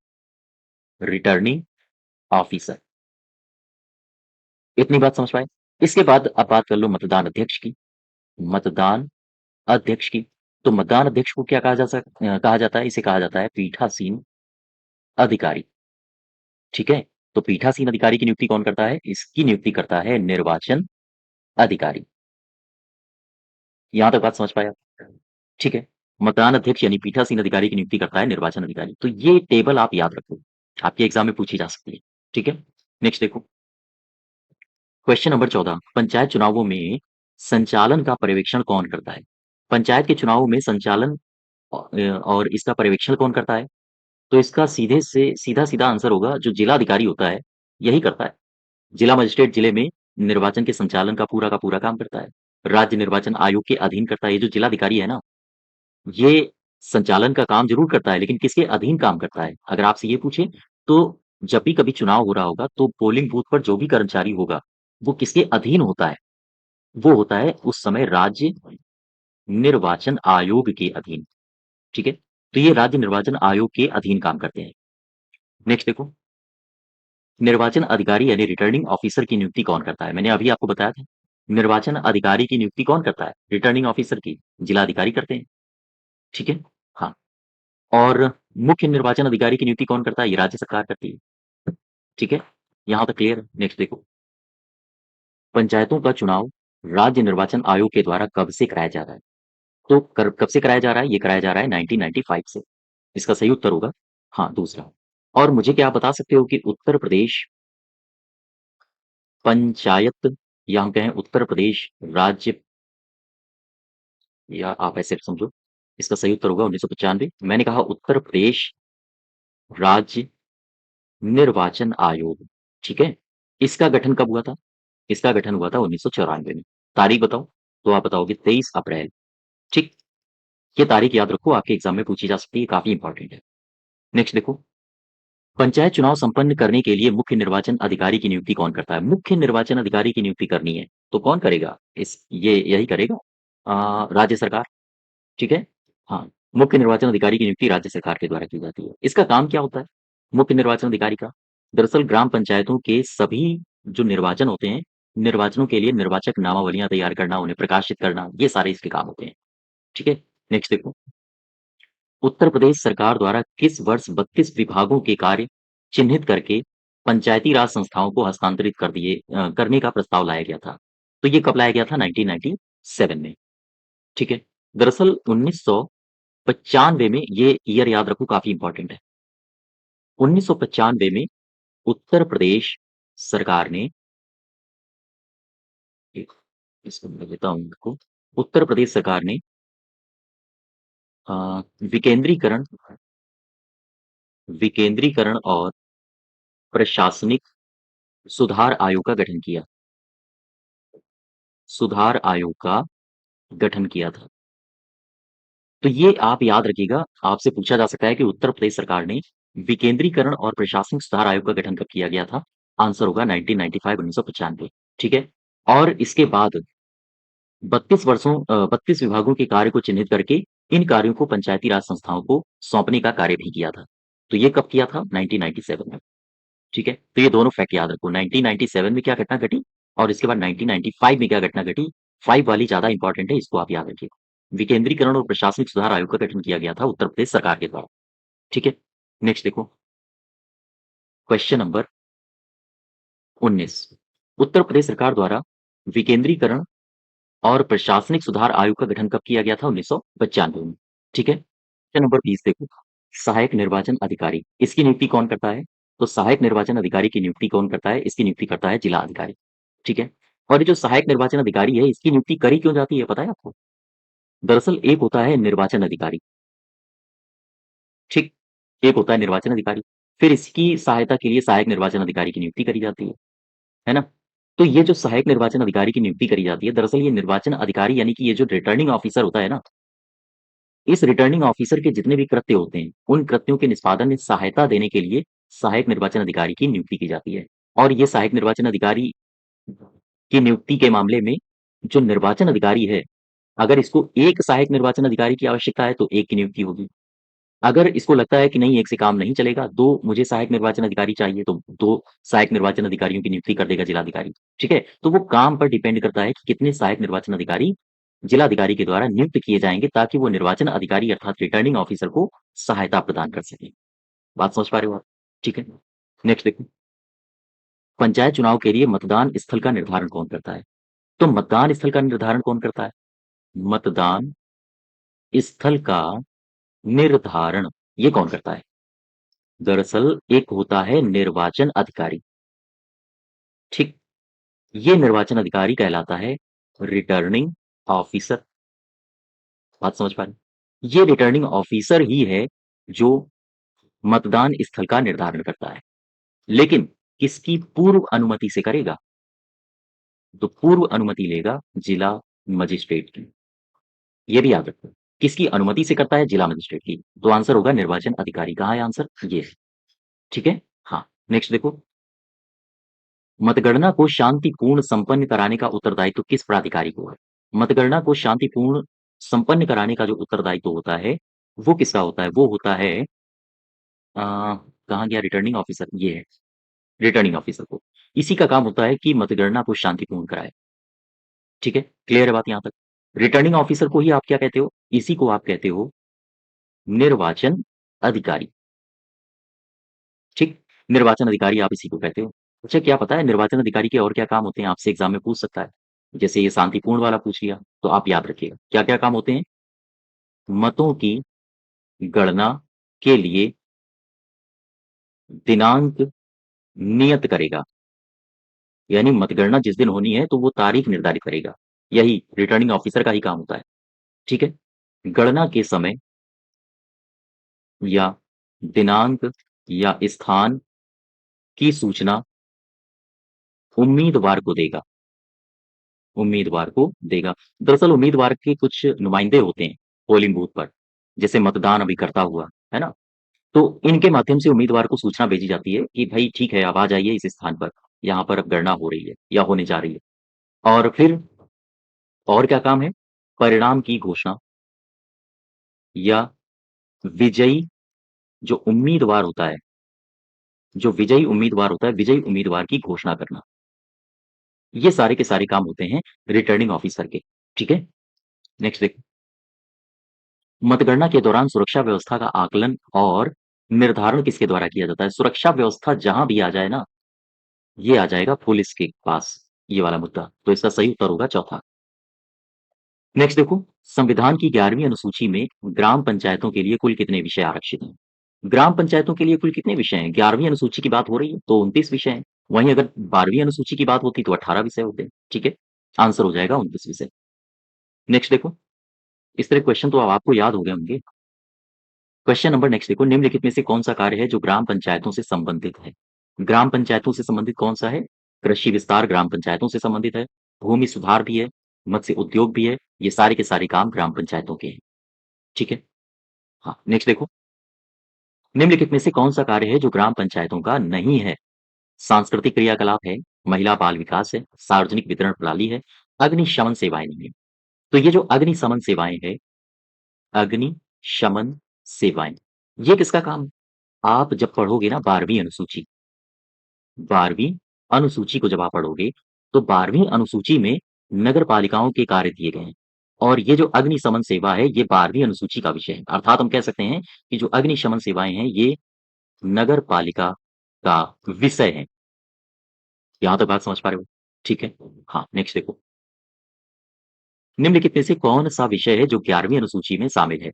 रिटर्निंग ऑफिसर। इतनी बात समझ पाए? इसके बाद अब बात कर लो मतदान अध्यक्ष की, मतदान अध्यक्ष की। तो मतदान अध्यक्ष को क्या कहा जाता है? इसे कहा जाता है पीठासीन अधिकारी, ठीक है? तो पीठासीन अधिकारी की नियुक्ति कौन करता है? इसकी नियुक्ति करता है निर्वाचन अधिकारी। यहां तक बात समझ पाए आप? ठीक है? मतदान अध्यक्ष यानी पीठासीन अधिकारी की नियुक्ति करता है निर्वाचन अधिकारी। तो ये टेबल आप याद रखो, आपके एग्जाम में पूछी जा सकती है, ठीक है? नेक्स्ट देखो, क्वेश्चन नंबर 14, पंचायत चुनावों में संचालन का पर्यवेक्षण कौन करता है? पंचायत के चुनावों में संचालन और इसका पर्यवेक्षण कौन करता है? तो इसका सीधा आंसर होगा जो जिलाधिकारी होता है, यही करता है। जिला मजिस्ट्रेट जिले में निर्वाचन के संचालन का पूरा काम करता है। राज्य निर्वाचन आयोग के अधीन करता है। ये जो जिलाधिकारी है ना, ये संचालन का काम ज़रूर करता है, लेकिन किसके अधीन काम करता है? अगर आपसे ये पूछे, तो जब भी कभी चुनाव हो रहा होगा, तो पोलिंग बूथ पर जो भी कर्मचारी होगा, वो किसके अधीन होता है? वो होता है उस समय राज्य निर्वाचन आयोग के अधीन, ठीक है? तो ये राज्य निर्वाचन आयोग के अधीन काम करते हैं। नेक्स्ट देखो, निर्वाचन अधिकारी यानी रिटर्निंग ऑफिसर की नियुक्ति कौन करता है? मैंने अभी आपको बताया था। निर्वाचन अधिकारी की नियुक्ति कौन करता है? रिटर्निंग ऑफिसर की जिलाधिकारी करते हैं, ठीक है? हाँ। और मुख्य निर्वाचन अधिकारी की नियुक्ति कौन करता है? ये राज्य सरकार करती है, ठीक है? यहाँ तक क्लियर है? नेक्स्ट देखो, पंचायतों का चुनाव राज्य निर्वाचन आयोग के द्वारा कब से कराया जा रहा है? तो कब से कराया जा रहा है? ये कराया जा रहा है 1995 से। इसका सही उत्तर होगा हाँ, दूसरा। और मुझे क्या आप बता सकते हो कि उत्तर प्रदेश पंचायत, या हम कहें उत्तर प्रदेश राज्य, या आप ऐसे समझो, इसका सही उत्तर होगा 1995। मैंने कहा उत्तर प्रदेश राज्य निर्वाचन आयोग, ठीक है? इसका गठन कब हुआ था? इसका गठन हुआ था 1994 में। तारीख बताओ? तो आप बताओगे 23 अप्रैल, ठीक? ये तारीख याद रखो, आपके एग्जाम में पूछी जा सकती है, काफी इंपॉर्टेंट है। नेक्स्ट देखो, पंचायत चुनाव संपन्न करने के लिए मुख्य निर्वाचन अधिकारी की नियुक्ति कौन करता है? मुख्य निर्वाचन अधिकारी की नियुक्ति करनी है, तो कौन करेगा? ये यही करेगा राज्य सरकार, ठीक है? हाँ, मुख्य निर्वाचन अधिकारी की नियुक्ति राज्य सरकार के द्वारा की जाती है। इसका काम क्या होता है मुख्य निर्वाचन अधिकारी का? दरअसल ग्राम पंचायतों के सभी जो निर्वाचन होते हैं, निर्वाचनों के लिए निर्वाचक नामावलियां तैयार करना, उन्हें प्रकाशित करना, ये सारे इसके काम होते हैं, ठीक है? नेक्स्ट देखो, उत्तर प्रदेश सरकार द्वारा किस वर्ष 32 विभागों के कार्य चिन्हित करके पंचायती राज संस्थाओं को हस्तांतरित करने का प्रस्ताव लाया गया था। तो ये कब लाया गया था? 1997 में, ठीक है? दरअसल 1995 में, ये ईयर याद रखो, काफ़ी इम्पोर्टेंट है। 1995 में उत्तर प्रदेश सरकार ने, एक इसको मैं देता हूँ आपको, उत्तर प्रदेश सरकार ने अ, विकेंद्रीकरण विकेंद्रीकरण और प्रशासनिक सुधार आयोग का गठन किया। सुधार आयोग का गठन किया था। तो ये आप याद रखिएगा, आपसे पूछा जा सकता है कि उत्तर प्रदेश सरकार ने विकेंद्रीकरण और प्रशासनिक सुधार आयोग का गठन कब किया गया था? आंसर होगा 1995, 1995, ठीक है? और इसके बाद 32 विभागों के कार्य को चिन्हित करके इन कार्यों को पंचायती राज संस्थाओं को सौंपने का कार्य भी किया था। तो ये कब किया था? 1997 में, ठीक है? तो ये दोनों फैक्ट याद रखो, 1997 में क्या घटना घटी और इसके बाद 1995 में क्या घटना घटी। 5 वाली ज़्यादा इंपॉर्टेंट है, इसको आप याद रखिए। विकेंद्रीकरण और प्रशासनिक सुधार आयोग का गठन किया गया था उत्तर प्रदेश सरकार के द्वारा, ठीक है? नेक्स्ट देखो, क्वेश्चन नंबर 19। उत्तर प्रदेश सरकार द्वारा विकेंद्रीकरण और प्रशासनिक सुधार आयोग का गठन कब किया गया था? 1995 में, ठीक है? क्वेश्चन नंबर 20 देखो, सहायक निर्वाचन अधिकारी, इसकी नियुक्ति कौन करता है? तो सहायक निर्वाचन अधिकारी की नियुक्ति कौन करता है? इसकी नियुक्ति करता है जिला अधिकारी, ठीक है? और ये जो सहायक निर्वाचन अधिकारी है, इसकी नियुक्ति करी क्यों जाती है, पता है आपको? दरअसल एक होता है निर्वाचन अधिकारी, ठीक? एक होता है निर्वाचन अधिकारी, फिर इसकी सहायता के लिए सहायक निर्वाचन अधिकारी की नियुक्ति करी जाती है ना? तो ये जो सहायक निर्वाचन अधिकारी की नियुक्ति करी जाती है, दरअसल ये निर्वाचन अधिकारी यानी कि ये जो रिटर्निंग ऑफिसर होता है ना, इस रिटर्निंग ऑफिसर के जितने भी कृत्य होते हैं, उन कृत्यों के निष्पादन में सहायता देने के लिए सहायक निर्वाचन अधिकारी की नियुक्ति की जाती है। और ये सहायक निर्वाचन अधिकारी की नियुक्ति के मामले में जो निर्वाचन अधिकारी है, अगर इसको एक सहायक निर्वाचन अधिकारी की आवश्यकता है, तो एक की नियुक्ति होगी। अगर इसको लगता है कि नहीं, एक से काम नहीं चलेगा, 2 मुझे सहायक निर्वाचन अधिकारी चाहिए, तो 2 सहायक निर्वाचन अधिकारियों की नियुक्ति कर देगा जिलाधिकारी, ठीक है? तो वो काम पर डिपेंड करता है कि कितने सहायक निर्वाचन अधिकारी जिलाधिकारी के द्वारा नियुक्त किए जाएँगे, ताकि वो निर्वाचन अधिकारी अर्थात रिटर्निंग ऑफिसर को सहायता प्रदान कर सकें। बात समझ पा रहे हो आप? ठीक है। नेक्स्ट देखो, पंचायत चुनाव के लिए मतदान स्थल का निर्धारण कौन करता है? तो मतदान स्थल का निर्धारण कौन करता है? मतदान स्थल का निर्धारण ये कौन करता है? दरअसल एक होता है निर्वाचन अधिकारी, ठीक? ये निर्वाचन अधिकारी कहलाता है रिटर्निंग ऑफिसर। बात समझ पा रहे हैं? ये रिटर्निंग ऑफिसर ही है जो मतदान स्थल का निर्धारण करता है, लेकिन किसकी पूर्व अनुमति से करेगा? तो पूर्व अनुमति लेगा जिला मजिस्ट्रेट की। ये भी याद रखो, किसकी अनुमति से करता है? जिला मजिस्ट्रेट की। तो आंसर होगा निर्वाचन अधिकारी। कहाँ है आंसर? ये है, ठीक है? हाँ, नेक्स्ट देखो, मतगणना को शांतिपूर्ण संपन्न कराने का उत्तरदायित्व किस प्राधिकारी को है? मतगणना को शांतिपूर्ण संपन्न कराने का जो उत्तरदायित्व होता है, वो किसका होता है? वो होता है कहाँ गया रिटर्निंग ऑफिसर? ये है, रिटर्निंग ऑफिसर को। इसी का काम होता है कि मतगणना को शांतिपूर्ण कराए, ठीक है? क्लियर है बात यहाँ तक? रिटर्निंग ऑफिसर को ही आप क्या कहते हो? इसी को आप कहते हो निर्वाचन अधिकारी, ठीक? निर्वाचन अधिकारी आप इसी को कहते हो। अच्छा, क्या पता है निर्वाचन अधिकारी के और क्या काम होते हैं? आपसे एग्ज़ाम में पूछ सकता है। जैसे ये शांतिपूर्ण वाला पूछ लिया, तो आप याद रखिएगा, क्या-क्या काम होते हैं? मतों की गणना के लिए दिनांक नियत करेगा, यानी मतगणना जिस दिन होनी है, तो वो तारीख निर्धारित करेगा। यही रिटर्निंग ऑफिसर का ही काम होता है, ठीक है? गणना के समय या दिनांक या स्थान की सूचना उम्मीदवार को देगा। उम्मीदवार को देगा। दरअसल उम्मीदवार के कुछ नुमाइंदे होते हैं पोलिंग बूथ पर, जैसे मतदान अभी करता हुआ, है ना? तो इनके माध्यम से उम्मीदवार को सूचना भेजी जाती है कि भाई ठीक है, अब आ जाइए इस स्थान पर, यहाँ पर अब गणना हो रही है या होने जा रही है। और फिर और क्या काम है? परिणाम की घोषणा या विजयी जो उम्मीदवार होता है, विजयी उम्मीदवार की घोषणा करना। ये सारे के सारे काम होते हैं रिटर्निंग ऑफिसर के, ठीक है? नेक्स्ट देखो, मतगणना के दौरान सुरक्षा व्यवस्था का आकलन और निर्धारण किसके द्वारा किया जाता है? सुरक्षा व्यवस्था जहाँ भी आ जाए ना, ये आ जाएगा पुलिस के पास, ये वाला मुद्दा। तो इसका सही उत्तर होगा चौथा। नेक्स्ट देखो, संविधान की 11वीं अनुसूची में ग्राम पंचायतों के लिए कुल कितने विषय आरक्षित हैं? ग्राम पंचायतों के लिए कुल कितने विषय हैं? 11वीं अनुसूची की बात हो रही है तो 29 विषय हैं। वहीं अगर 12वीं अनुसूची की बात होती तो 18 विषय होते हैं। ठीक है, आंसर हो जाएगा 29 विषय। नेक्स्ट देखो, इस तरह क्वेश्चन तो अब आपको याद हो गए होंगे। क्वेश्चन नंबर नेक्स्ट देखो, निम्नलिखित में से कौन सा कार्य है जो ग्राम पंचायतों से संबंधित है? ग्राम पंचायतों से संबंधित कौन सा है? कृषि विस्तार ग्राम पंचायतों से संबंधित है, भूमि सुधार भी है, मत्स्य उद्योग भी है। ये सारे के सारे काम ग्राम पंचायतों के हैं। ठीक है। हाँ, नेक्स्ट देखो, निम्नलिखित में से कौन सा कार्य है जो ग्राम पंचायतों का नहीं है? सांस्कृतिक क्रियाकलाप है, महिला बाल विकास है, सार्वजनिक वितरण प्रणाली है, अग्निशमन सेवाएं नहीं है। तो ये जो अग्निशमन सेवाएं है, अग्निशमन सेवाएं, ये किसका काम है? आप जब पढ़ोगे ना 12वीं अनुसूची, 12वीं अनुसूची को जब आप पढ़ोगे, तो 12वीं अनुसूची में नगर पालिकाओं के कार्य दिए गए हैं। और ये जो अग्निशमन सेवा है, ये 12वीं अनुसूची का विषय है। अर्थात हम कह सकते हैं कि जो अग्निशमन सेवाएं हैं, ये नगर पालिका का विषय है। यहाँ तक बात समझ पा रहे हो? ठीक है। हाँ, नेक्स्ट देखो, निम्नलिखित में से कौन सा विषय है जो 11वीं अनुसूची में शामिल है?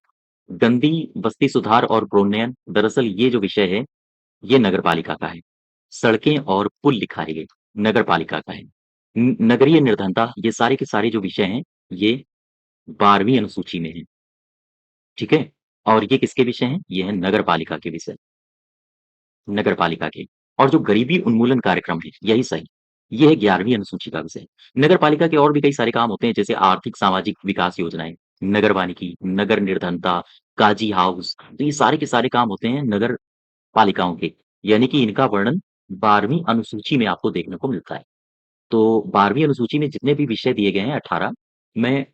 गंदी बस्ती सुधार और प्रोन्नयन, दरअसल ये जो विषय है, ये नगर पालिका का है। सड़कें और पुल लिखा है, ये नगर पालिका का है। नगरीय निर्धनता, ये सारे के सारे जो विषय हैं, ये 12वीं अनुसूची में है। ठीक है। और ये किसके विषय हैं? ये है नगर पालिका के विषय, नगर पालिका के। और जो गरीबी उन्मूलन कार्यक्रम है, यही सही, ये है 11वीं अनुसूची का विषय। नगर पालिका के और भी कई सारे काम होते हैं, जैसे आर्थिक सामाजिक विकास योजनाएं, नगर वानिकी, नगर निर्धनता, काजी हाउस। तो ये सारे के सारे काम होते हैं नगर पालिकाओं के, यानी कि इनका वर्णन 12वीं अनुसूची में आपको देखने को मिलता है। तो 12वीं अनुसूची में जितने भी विषय दिए गए हैं 18, मैं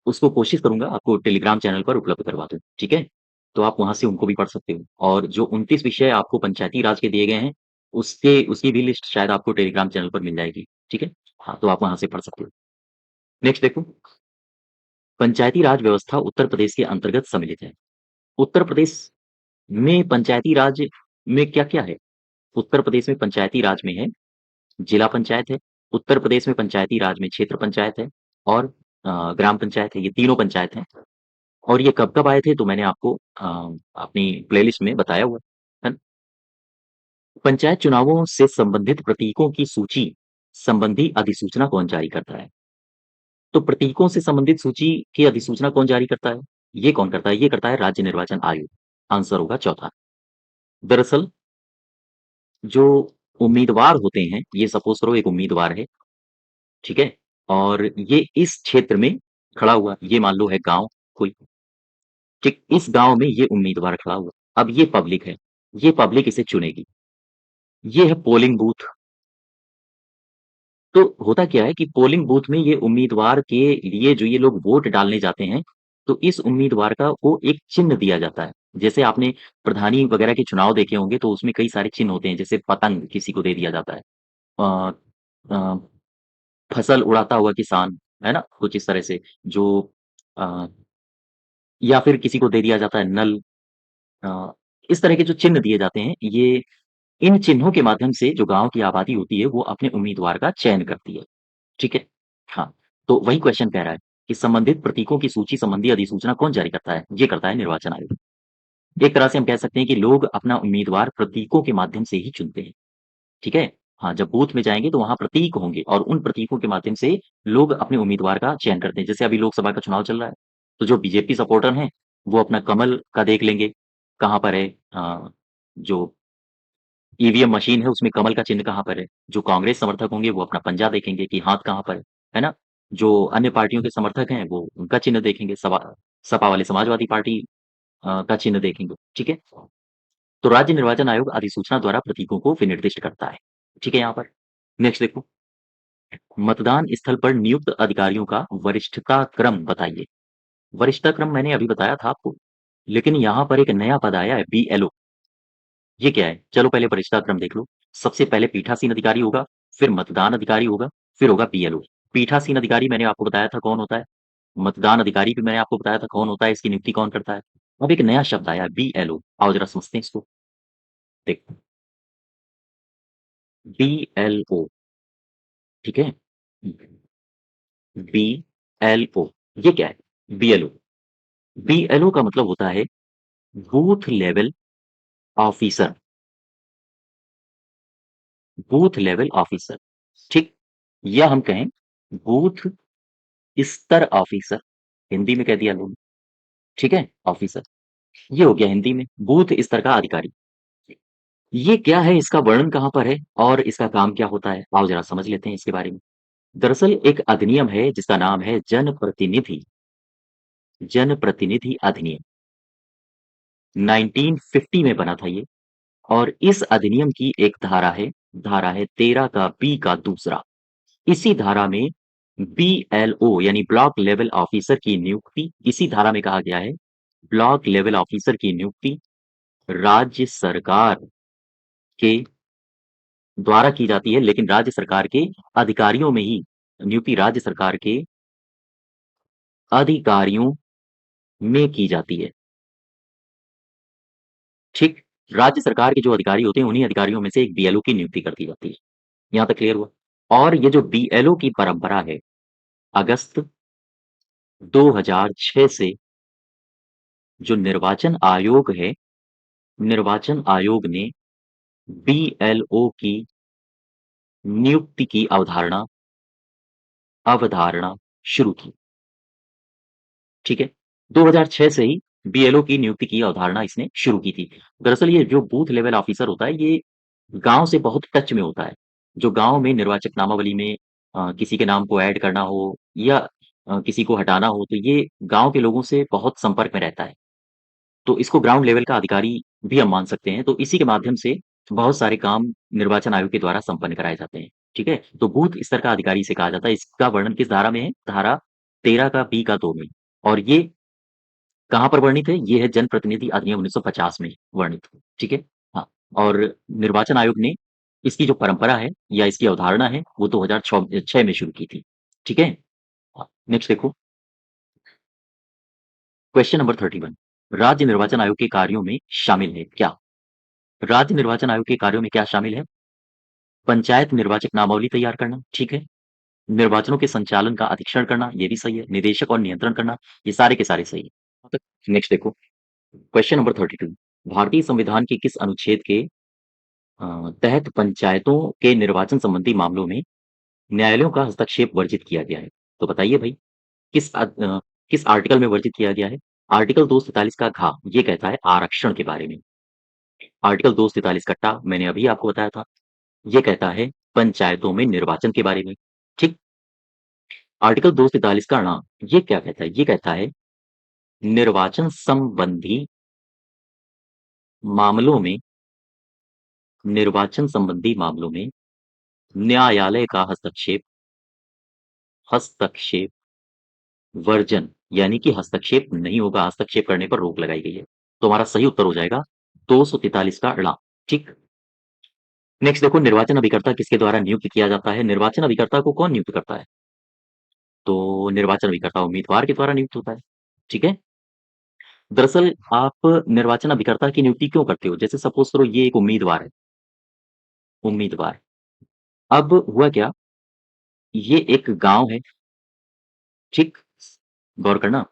उसको कोशिश करूँगा आपको टेलीग्राम चैनल पर उपलब्ध करवा दूँ, ठीक है? तो आप वहाँ से उनको भी पढ़ सकते हो। और जो 29 विषय आपको पंचायती राज के दिए गए हैं, उसकी भी लिस्ट शायद आपको टेलीग्राम चैनल पर मिल जाएगी, ठीक है? हाँ, तो आप वहाँ से पढ़ सकते हो। नेक्स्ट देखो, पंचायती राज व्यवस्था उत्तर प्रदेश के अंतर्गत सम्मिलित है। उत्तर प्रदेश में पंचायती राज में क्या-क्या है? उत्तर प्रदेश में पंचायती राज में है, जिला पंचायत है, उत्तर प्रदेश में पंचायती राज में क्षेत्र पंचायत है और ग्राम पंचायत है, ये तीनों पंचायत हैं। और ये कब-कब आए थे तो मैंने आपको अपनी प्लेलिस्ट में बताया हुआ है ना? पंचायत चुनावों से संबंधित प्रतीकों की सूची संबंधी अधिसूचना कौन जारी करता है? तो प्रतीकों से संबंधित सूची की अधिसूचना कौन जारी करता है? ये कौन करता है? ये करता है राज्य निर्वाचन आयोग। आंसर होगा चौथा। दरअसल जो उम्मीदवार होते हैं, ये सपोज़ करो एक उम्मीदवार है, ठीक है? और ये इस क्षेत्र में खड़ा हुआ, ये मान लो है गाँव कोई, ठीक? इस गाँव में ये उम्मीदवार खड़ा हुआ। अब ये पब्लिक है, ये पब्लिक इसे चुनेगी। ये है पोलिंग बूथ। तो होता क्या है कि पोलिंग बूथ में ये उम्मीदवार के लिए जो ये लोग वोट डालने जाते हैं, तो इस उम्मीदवार का को एक चिन्ह दिया जाता है। जैसे आपने प्रधानी वगैरह के चुनाव देखे होंगे तो उसमें कई सारे चिन्ह होते हैं, जैसे पतंग किसी को दे दिया जाता है। अ अ, फसल उड़ाता हुआ किसान, है ना? कुछ इस तरह से जो अ, या फिर किसी को दे दिया जाता है नल। अ, इस तरह के जो चिन्ह दिए जाते हैं, ये इन चिन्हों के माध्यम से जो गाँव की आबादी होती है, वो अपने उम्मीदवार का चयन करती है। ठीक है? हाँ, तो वही क्वेश्चन कह रहा है कि संबंधित प्रतीकों की सूची संबंधी अधिसूचना कौन जारी करता है? ये करता है निर्वाचन आयोग। एक तरह से हम कह सकते हैं कि लोग अपना उम्मीदवार प्रतीकों के माध्यम से ही चुनते हैं, ठीक है? हाँ, जब बूथ में जाएँगे तो वहाँ प्रतीक होंगे और उन प्रतीकों के माध्यम से लोग अपने उम्मीदवार का चयन करते हैं। जैसे अभी लोकसभा का चुनाव चल रहा है, तो जो बीजेपी सपोर्टर हैं, वो अपना कमल का देख लेंगे, कहाँ पर है जो ईवीएम मशीन है उसमें कमल का चिन्ह कहाँ पर है। जो कांग्रेस समर्थक होंगे वो अपना पंजा देखेंगे कि हाथ कहाँ पर है ना? जो अन्य पार्टियों के समर्थक हैं वो उनका चिन्ह देखेंगे, सपा वाले समाजवादी पार्टी का चिन्ह देखेंगे, ठीक है? तो राज्य निर्वाचन आयोग अधिसूचना द्वारा प्रतीकों को विनिर्दिष्ट करता है, ठीक है यहाँ पर? नेक्स्ट देखो, मतदान स्थल पर नियुक्त अधिकारियों का वरिष्ठता क्रम बताइए। वरिष्ठता क्रम मैंने अभी बताया था आपको, लेकिन यहाँ पर एक नया पद आया है बीएलओ। ये क्या है? चलो पहले वरिष्ठता क्रम देख लो। सबसे पहले पीठासीन अधिकारी होगा, फिर मतदान अधिकारी होगा, फिर होगा बीएलओ। पीठासीन अधिकारी मैंने आपको बताया था कौन होता है। मतदान अधिकारी भी मैंने आपको बताया था कौन होता है, इसकी नियुक्ति कौन करता है। अब एक नया शब्द आया है बीएलओ। आओ जरा समझते हैं इसको। देखो, BLO, ठीक है? BLO, ये क्या है? BLO, BLO का मतलब होता है booth level officer, booth level officer, ठीक? या हम कहें बूथ स्तर ऑफिसर, हिंदी में कह दिया लोग, ठीक है? ऑफिसर, ये हो गया हिंदी में बूथ स्तर का अधिकारी। ये क्या है, इसका वर्णन कहाँ पर है और इसका काम क्या होता है? आओ ज़रा समझ लेते हैं इसके बारे में। दरअसल एक अधिनियम है जिसका नाम है जनप्रतिनिधि अधिनियम, 1950 में बना था ये। और इस अधिनियम की एक धारा है 13 का बी का दूसरा। इसी धारा में BLO यानी ब्लॉक लेवल ऑफिसर की नियुक्ति, इसी धारा में कहा गया है ब्लॉक लेवल ऑफिसर की नियुक्ति राज्य सरकार के द्वारा की जाती है, लेकिन राज्य सरकार के अधिकारियों में ही नियुक्ति राज्य सरकार के अधिकारियों में की जाती है, ठीक? राज्य सरकार के जो अधिकारी होते हैं, उन्हीं अधिकारियों में से एक BLO की नियुक्ति कर दी जाती है। यहाँ तक क्लियर हुआ? और ये जो BLO की परंपरा है, अगस्त 2006 से जो निर्वाचन आयोग है, निर्वाचन आयोग ने BLO की नियुक्ति की अवधारणा शुरू की, ठीक है? 2006 से ही BLO की नियुक्ति की अवधारणा इसने शुरू की थी। दरअसल ये जो बूथ लेवल ऑफिसर होता है, ये गाँव से बहुत टच में होता है। जो गाँव में निर्वाचक नामावली में किसी के नाम को ऐड करना हो या किसी को हटाना हो, तो ये गाँव के लोगों से बहुत संपर्क में रहता है। तो इसको ग्राउंड लेवल का अधिकारी भी हम मान सकते हैं। तो इसी के माध्यम से बहुत सारे काम निर्वाचन आयोग के द्वारा संपन्न कराए जाते हैं, ठीक है? तो बूथ स्तर का अधिकारी इसे कहा जाता है। इसका वर्णन किस धारा में है? धारा 13 का बी का 2 में। और ये कहाँ पर वर्णित है? ये है जनप्रतिनिधि अधिनियम 1950 में वर्णित, ठीक है? हाँ, और निर्वाचन आयोग ने इसकी जो परंपरा है या इसकी अवधारणा है, वो 2006 में शुरू की थी, ठीक है? हाँ, नेक्स्ट देखो, क्वेश्चन नंबर 31, राज्य निर्वाचन आयोग के कार्यों में शामिल है क्या? राज्य निर्वाचन आयोग के कार्यों में क्या शामिल है? पंचायत निर्वाचक नामावली तैयार करना, ठीक है? निर्वाचनों के संचालन का अधीक्षण करना, ये भी सही है। निदेशक और नियंत्रण करना, ये सारे के सारे सही है। यहाँ तक नेक्स्ट देखो, क्वेश्चन नंबर 32, भारतीय संविधान के किस अनुच्छेद के तहत पंचायतों के निर्वाचन संबंधी मामलों में न्यायालयों का हस्तक्षेप वर्जित किया गया है? तो बताइए भाई, किस आर्टिकल में वर्जित किया गया है? आर्टिकल 243 का घ, ये कहता है आरक्षण के बारे में। आर्टिकल 243 का ट, मैंने अभी आपको बताया था, ये कहता है पंचायतों में निर्वाचन के बारे में, ठीक? आर्टिकल 243 का ण, ये क्या कहता है? ये कहता है निर्वाचन संबंधी मामलों में, निर्वाचन संबंधी मामलों में न्यायालय का हस्तक्षेप वर्जन, यानी कि हस्तक्षेप नहीं होगा, हस्तक्षेप करने पर रोक लगाई गई है। तो हमारा सही उत्तर हो जाएगा 243 का ळ, ठीक? नेक्स्ट देखो, निर्वाचन अभिकर्ता किसके द्वारा नियुक्त किया जाता है? निर्वाचन अभिकर्ता को कौन नियुक्त करता है? तो निर्वाचन अभिकर्ता उम्मीदवार के द्वारा नियुक्त होता है, ठीक है? दरअसल आप निर्वाचन अभिकर्ता की नियुक्ति क्यों करते हो? जैसे सपोज करो ये एक उम्मीदवार है, उम्मीदवार। अब हुआ क्या, ये एक गाँव है, ठीक? गौर करना,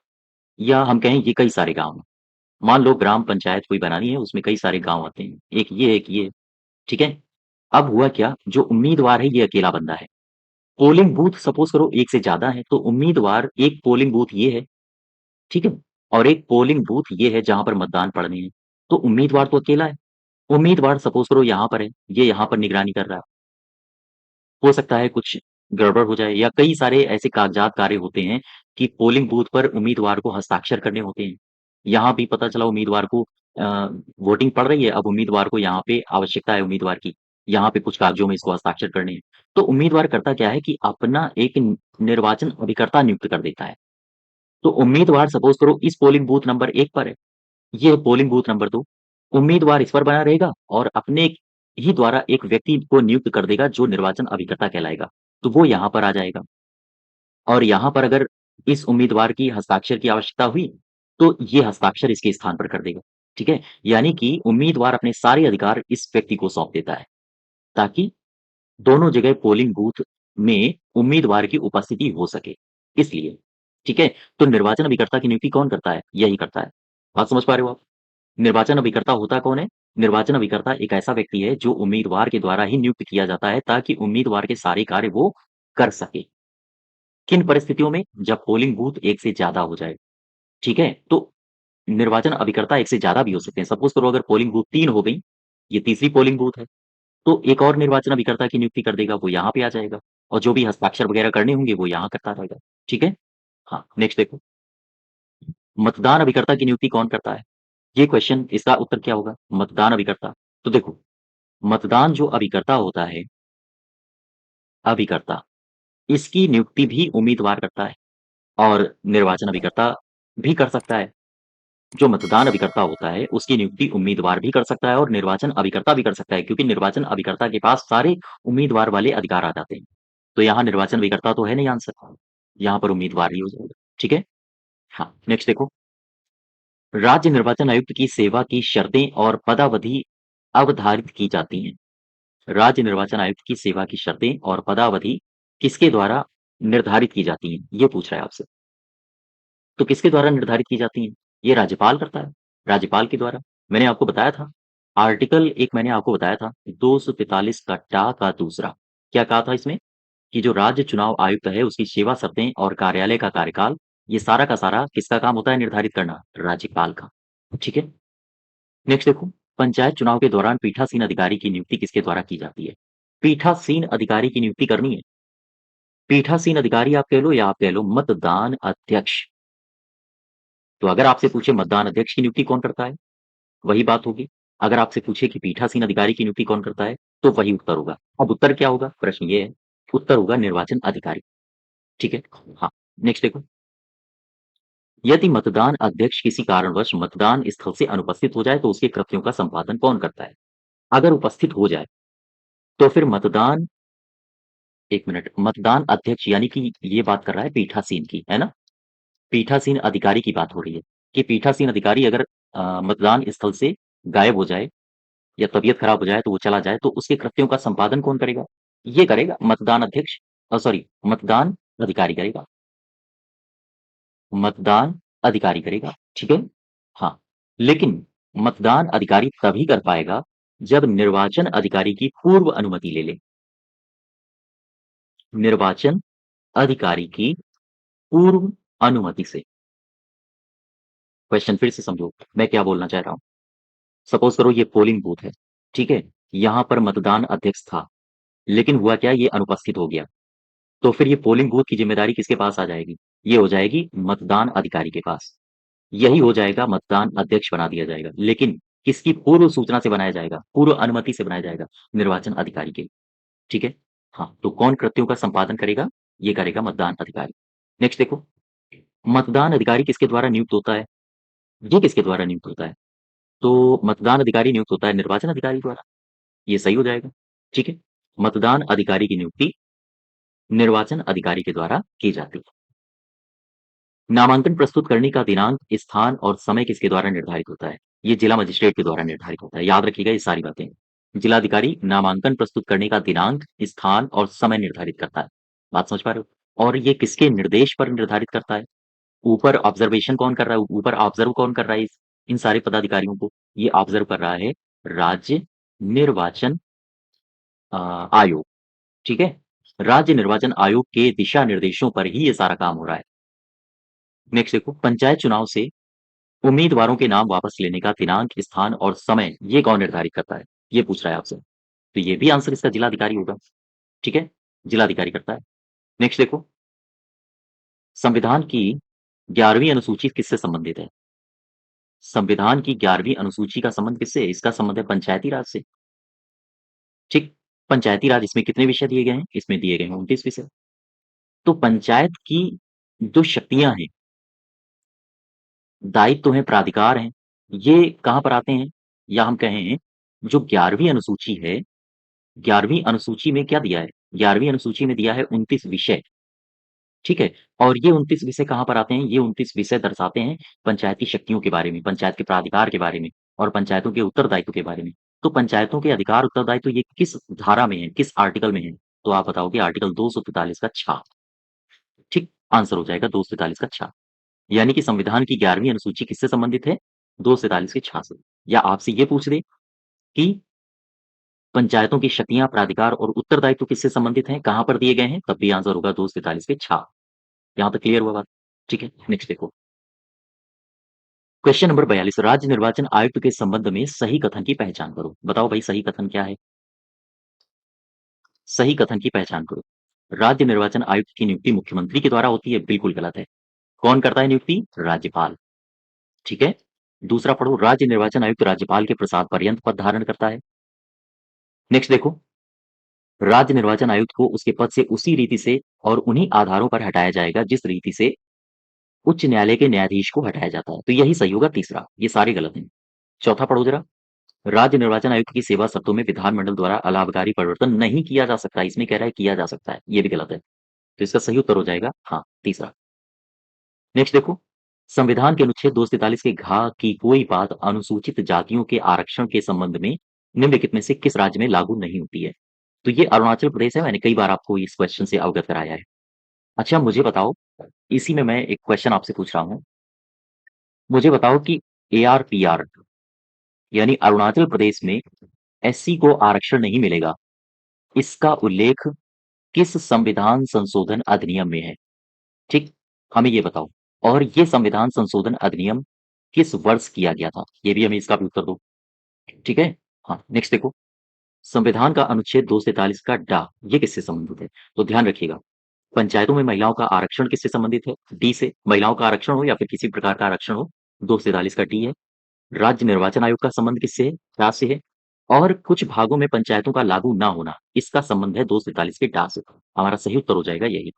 या हम कहें ये कई सारे गाँव हैं। मान लो ग्राम पंचायत कोई बनानी है, उसमें कई सारे गाँव आते हैं। एक ये, ठीक है? अब हुआ क्या, जो उम्मीदवार है ये अकेला बंदा है। पोलिंग बूथ सपोज करो एक से ज़्यादा है, तो उम्मीदवार एक पोलिंग बूथ ये है, ठीक है? और एक पोलिंग बूथ ये है जहाँ पर मतदान पड़ने हैं। तो उम्मीदवार तो अकेला है। उम्मीदवार सपोज करो यहाँ पर है, ये यहाँ पर निगरानी कर रहा है। हो सकता है कुछ गड़बड़ हो जाए, या कई सारे ऐसे कागज़ात कार्य होते हैं कि पोलिंग बूथ पर उम्मीदवार को हस्ताक्षर करने होते हैं। यहाँ भी पता चला उम्मीदवार को अ, वोटिंग पड़ रही है, अब उम्मीदवार को यहाँ पे आवश्यकता है उम्मीदवार की, यहाँ पे कुछ कागज़ों में इसको हस्ताक्षर करने हैं। तो उम्मीदवार करता क्या है कि अपना एक निर्वाचन अभिकर्ता नियुक्त कर देता है। तो उम्मीदवार सपोज़ करो इस पोलिंग बूथ नंबर 1 पर है, ये पोलिंग बूथ नंबर 2, उम्मीदवार इस पर बना रहेगा और अपने ही द्वारा एक व्यक्ति को नियुक्त कर देगा जो निर्वाचन अभिकर्ता कहलाएगा। तो वो यहाँ पर आ जाएगा, और यहाँ पर अगर इस उम्मीदवार की हस्ताक्षर की आवश्यकता हुई, तो ये हस्ताक्षर इसके स्थान पर कर देगा, ठीक है? यानी कि उम्मीदवार अपने सारे अधिकार इस व्यक्ति को सौंप देता है, ताकि दोनों जगह पोलिंग बूथ में उम्मीदवार की उपस्थिति हो सके, इसलिए। ठीक है? तो निर्वाचन अभिकर्ता की नियुक्ति कौन करता है? यही करता है। बात समझ पा रहे हो आप? निर्वाचन अभिकर्ता होता कौन है? निर्वाचन अभिकर्ता एक ऐसा व्यक्ति है जो उम्मीदवार के द्वारा ही नियुक्त किया जाता है ताकि उम्मीदवार के सारे कार्य वो कर सके। किन परिस्थितियों में? जब पोलिंग बूथ 1 से ज़्यादा हो जाए, ठीक है? तो निर्वाचन अभिकर्ता 1 से ज़्यादा भी हो सकते हैं। सपोज़ करो अगर पोलिंग बूथ 3 हो गई, ये तीसरी पोलिंग बूथ है, तो एक और निर्वाचन अभिकर्ता की नियुक्ति कर देगा, वो यहाँ पे आ जाएगा और जो भी हस्ताक्षर वगैरह करने होंगे वो यहाँ करता रहेगा। ठीक है? हाँ, नेक्स्ट देखो, मतदान अभिकर्ता की नियुक्ति कौन करता है? ये क्वेश्चन इसका उत्तर क्या होगा? मतदान अभिकर्ता। तो देखो, मतदान जो अभिकर्ता होता है, अभिकर्ता, इसकी नियुक्ति भी उम्मीदवार करता है और निर्वाचन अभिकर्ता भी कर सकता है। जो मतदान अभिकर्ता होता है, उसकी नियुक्ति उम्मीदवार भी कर सकता है और निर्वाचन अभिकर्ता भी कर सकता है क्योंकि निर्वाचन अभिकर्ता के पास सारे उम्मीदवार वाले अधिकार आ जाते हैं। तो यहाँ निर्वाचन अभिकर्ता तो है नहीं आंसर, यहाँ पर उम्मीदवार ही हो जाएगा। ठीक है? हाँ, नेक्स्ट देखो, राज्य निर्वाचन आयुक्त की सेवा की शर्तें और पदावधि अवधारित की जाती हैं। राज्य निर्वाचन आयुक्त की सेवा की शर्तें और पदावधि किसके द्वारा निर्धारित की जाती हैं? ये पूछ रहा है आपसे। तो किसके द्वारा निर्धारित की जाती हैं? ये राज्यपाल करता है, राज्यपाल के द्वारा। मैंने आपको बताया था, आर्टिकल एक मैंने आपको बताया था 243 का टा का दूसरा। क्या कहा था इसमें? कि जो राज्य चुनाव आयुक्त है, उसकी सेवा शर्तें और कार्यालय का कार्यकाल, ये सारा का सारा किसका काम होता है निर्धारित करना? राज्यपाल का। ठीक है? नेक्स्ट देखो, पंचायत चुनाव के दौरान पीठासीन अधिकारी की नियुक्ति किसके द्वारा की जाती है? पीठासीन अधिकारी की नियुक्ति करनी है। पीठासीन अधिकारी आप कह लो या आप कह लो मतदान अध्यक्ष। तो अगर आपसे पूछे मतदान अध्यक्ष की नियुक्ति कौन करता है? वही बात होगी। अगर आपसे पूछे कि पीठासीन अधिकारी की नियुक्ति कौन करता है? तो वही उत्तर होगा। अब उत्तर क्या होगा? प्रश्न ये है, उत्तर होगा निर्वाचन अधिकारी। ठीक है? हाँ, नेक्स्ट देखो, यदि मतदान अध्यक्ष किसी कारणवश मतदान स्थल से अनुपस्थित हो जाए तो उसके कृत्यों का संपादन कौन करता है? अगर उपस्थित हो जाए, तो फिर मतदान 1 मिनट, मतदान अध्यक्ष यानी कि ये बात कर रहा है पीठासीन की, है ना? पीठासीन अधिकारी की बात हो रही है कि पीठासीन अधिकारी अगर मतदान स्थल से गायब हो जाए या तबीयत खराब हो जाए तो वो चला जाए, तो उसके कृत्यों का संपादन कौन करेगा? ये करेगा मतदान अध्यक्ष, सॉरी, मतदान अधिकारी करेगा। मतदान अधिकारी करेगा, ठीक है? हाँ, लेकिन मतदान अधिकारी तभी कर पाएगा जब निर्वाचन अधिकारी की पूर्व अनुमति ले ले। निर्वाचन अधिकारी की पूर्व अनुमति से। क्वेश्चन फिर से समझो, मैं क्या बोलना चाह रहा हूँ। सपोज करो ये पोलिंग बूथ है, ठीक है? यहाँ पर मतदान अध्यक्ष था, लेकिन हुआ क्या, ये अनुपस्थित हो गया। तो फिर ये पोलिंग बूथ की ज़िम्मेदारी किसके पास आ जाएगी? ये हो जाएगी मतदान अधिकारी के पास। यही हो जाएगा, मतदान अध्यक्ष बना दिया जाएगा। लेकिन किसकी पूर्व सूचना से बनाया जाएगा? पूर्व अनुमति से बनाया जाएगा, निर्वाचन अधिकारी के। ठीक है? हाँ, तो कौन कृत्यों का संपादन करेगा? ये करेगा मतदान अधिकारी। नेक्स्ट देखो, मतदान अधिकारी किसके द्वारा नियुक्त होता है? ये किसके द्वारा नियुक्त होता है? तो मतदान अधिकारी नियुक्त होता है निर्वाचन अधिकारी द्वारा। ये सही हो जाएगा। ठीक है? मतदान अधिकारी की नियुक्ति निर्वाचन अधिकारी के द्वारा की जाती है। नामांकन प्रस्तुत करने का दिनांक, स्थान और समय किसके द्वारा निर्धारित होता है? ये जिला मजिस्ट्रेट के द्वारा निर्धारित होता है। याद रखिएगा ये सारी बातें। जिलाधिकारी नामांकन प्रस्तुत करने का दिनांक, स्थान और समय निर्धारित करता है। बात समझ पा रहे हो? और ये किसके निर्देश पर निर्धारित करता है? ऊपर ऑब्जर्वेशन कौन कर रहा है? ऊपर ऑब्जर्व कौन कर रहा है इन सारे पदाधिकारियों को? ये ऑब्जर्व कर रहा है राज्य निर्वाचन आयोग। ठीक है? राज्य निर्वाचन आयोग के दिशा निर्देशों पर ही ये सारा काम हो रहा है। नेक्स्ट देखो, पंचायत चुनाव से उम्मीदवारों के नाम वापस लेने का दिनांक, स्थान और समय ये कौन निर्धारित करता है? ये पूछ रहा है आपसे। तो ये भी आंसर इसका जिलाधिकारी होगा। ठीक है? जिलाधिकारी करता है। नेक्स्ट देखो, संविधान की 11वीं अनुसूची किससे संबंधित है? संविधान की 11वीं अनुसूची का संबंध किससे है? इसका संबंध है पंचायती राज से। ठीक? पंचायती राज, इसमें कितने विषय दिए गए हैं? इसमें दिए गए हैं 29 विषय। तो पंचायत की जो शक्तियाँ हैं, दायित्व हैं, प्राधिकार हैं, ये कहाँ पर आते हैं? या हम कहें जो 11वीं अनुसूची है, 11वीं अनुसूची में क्या दिया है? 11वीं अनुसूची में दिया है 29 विषय, ठीक है? और ये 29 विषय कहाँ पर आते हैं? ये 29 विषय दर्शाते हैं पंचायती शक्तियों के बारे में, पंचायत के प्राधिकार के बारे में और पंचायतों के उत्तरदायित्व के बारे में। तो पंचायतों के अधिकार उत्तरदायित्व ये किस धारा में है, किस आर्टिकल में है? तो आप बताओगे आर्टिकल 243 का 6। ठीक आंसर हो जाएगा 243 का 6। यानी कि संविधान की 11वीं अनुसूची किससे संबंधित है? 243 के 6 से। या आपसे ये पूछ दे कि पंचायतों की शक्तियां, प्राधिकार और उत्तरदायित्व किससे संबंधित हैं, कहां पर दिए गए हैं, तब भी आंसर होगा 243 के 6। यहां तक क्लियर हुआ बात? ठीक है, नेक्स्ट देखो। क्वेश्चन नंबर 42, राज्य निर्वाचन आयुक्त के संबंध में सही कथन की पहचान करो। बताओ भाई सही कथन क्या है? सही कथन की पहचान करो। राज्य निर्वाचन आयुक्त की नियुक्ति मुख्यमंत्री के द्वारा होती है, बिल्कुल गलत है। कौन करता है नियुक्ति? राज्यपाल। ठीक है। दूसरा पढ़ो, राज्य निर्वाचन आयुक्त राज्यपाल के प्रसाद पर्यंत पद धारण करता है। नेक्स्ट देखो, राज्य निर्वाचन आयुक्त को उसके पद से उसी रीति से और उन्हीं आधारों पर हटाया जाएगा जिस रीति से उच्च न्यायालय के न्यायाधीश को हटाया जाता है। तो यही सही होगा तीसरा, ये सारे गलत हैं। चौथा पढ़ो जरा, राज्य निर्वाचन आयुक्त की सेवा शर्तों में विधानमंडल द्वारा अलाभकारी परिवर्तन नहीं किया जा सकता। इसमें कह रहा है किया जा सकता है, ये भी गलत है। तो इसका सही उत्तर हो जाएगा हाँ तीसरा। नेक्स्ट देखो, संविधान के अनुच्छेद 243 के घ की कोई बात अनुसूचित जातियों के आरक्षण के संबंध में निम्नलिखित में से किस राज्य में लागू नहीं होती है? तो ये अरुणाचल प्रदेश है। मैंने कई बार आपको इस क्वेश्चन से अवगत कराया है। अच्छा मुझे बताओ, इसी में मैं एक क्वेश्चन आपसे पूछ रहा हूँ। मुझे बताओ कि ARPR यानी अरुणाचल प्रदेश में SC को आरक्षण नहीं मिलेगा, इसका उल्लेख किस संविधान संशोधन अधिनियम में है? ठीक, हमें ये बताओ। और ये संविधान संशोधन अधिनियम किस वर्ष किया गया था? ये भी हमें इसका भी उत्तर दो। ठीक है। हाँ नेक्स्ट देखो, संविधान का अनुच्छेद 243 का डा ये किससे संबंधित है? तो ध्यान रखिएगा, पंचायतों में महिलाओं का आरक्षण किससे संबंधित है? डी से। महिलाओं का आरक्षण हो या फिर किसी प्रकार का आरक्षण हो, 243 का डी है। राज्य निर्वाचन आयोग का संबंध किससे है? डा से है। और कुछ भागों में पंचायतों का लागू ना होना, इसका संबंध है 243 के डा से। हमारा सही उत्तर हो जाएगा यही।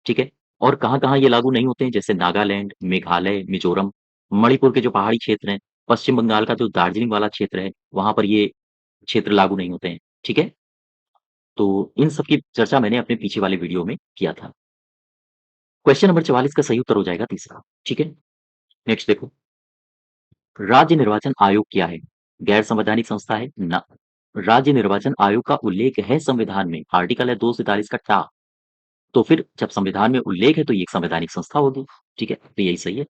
ठीक है। और कहाँ-कहाँ ये लागू नहीं होते हैं? जैसे नागालैंड, मेघालय, मिजोरम, मणिपुर के जो पहाड़ी क्षेत्र हैं, पश्चिम बंगाल का जो दार्जिलिंग वाला क्षेत्र है, वहाँ पर ये क्षेत्र लागू नहीं होते हैं। ठीक है? तो इन सब की चर्चा मैंने अपने पीछे वाले वीडियो में किया था। क्वेश्चन नंबर 44 का सही उत्तर हो जाएगा तीसरा। ठीक है? नेक्स्ट देखो, राज्य निर्वाचन आयोग क्या है? गैर संवैधानिक संस्था है? ना। राज्य निर्वाचन आयोग का उल्लेख है संविधान में, आर्टिकल है 243 का टा। तो फिर जब संविधान में उल्लेख है तो ये एक संवैधानिक संस्था होगी। ठीक है? तो यही सही है।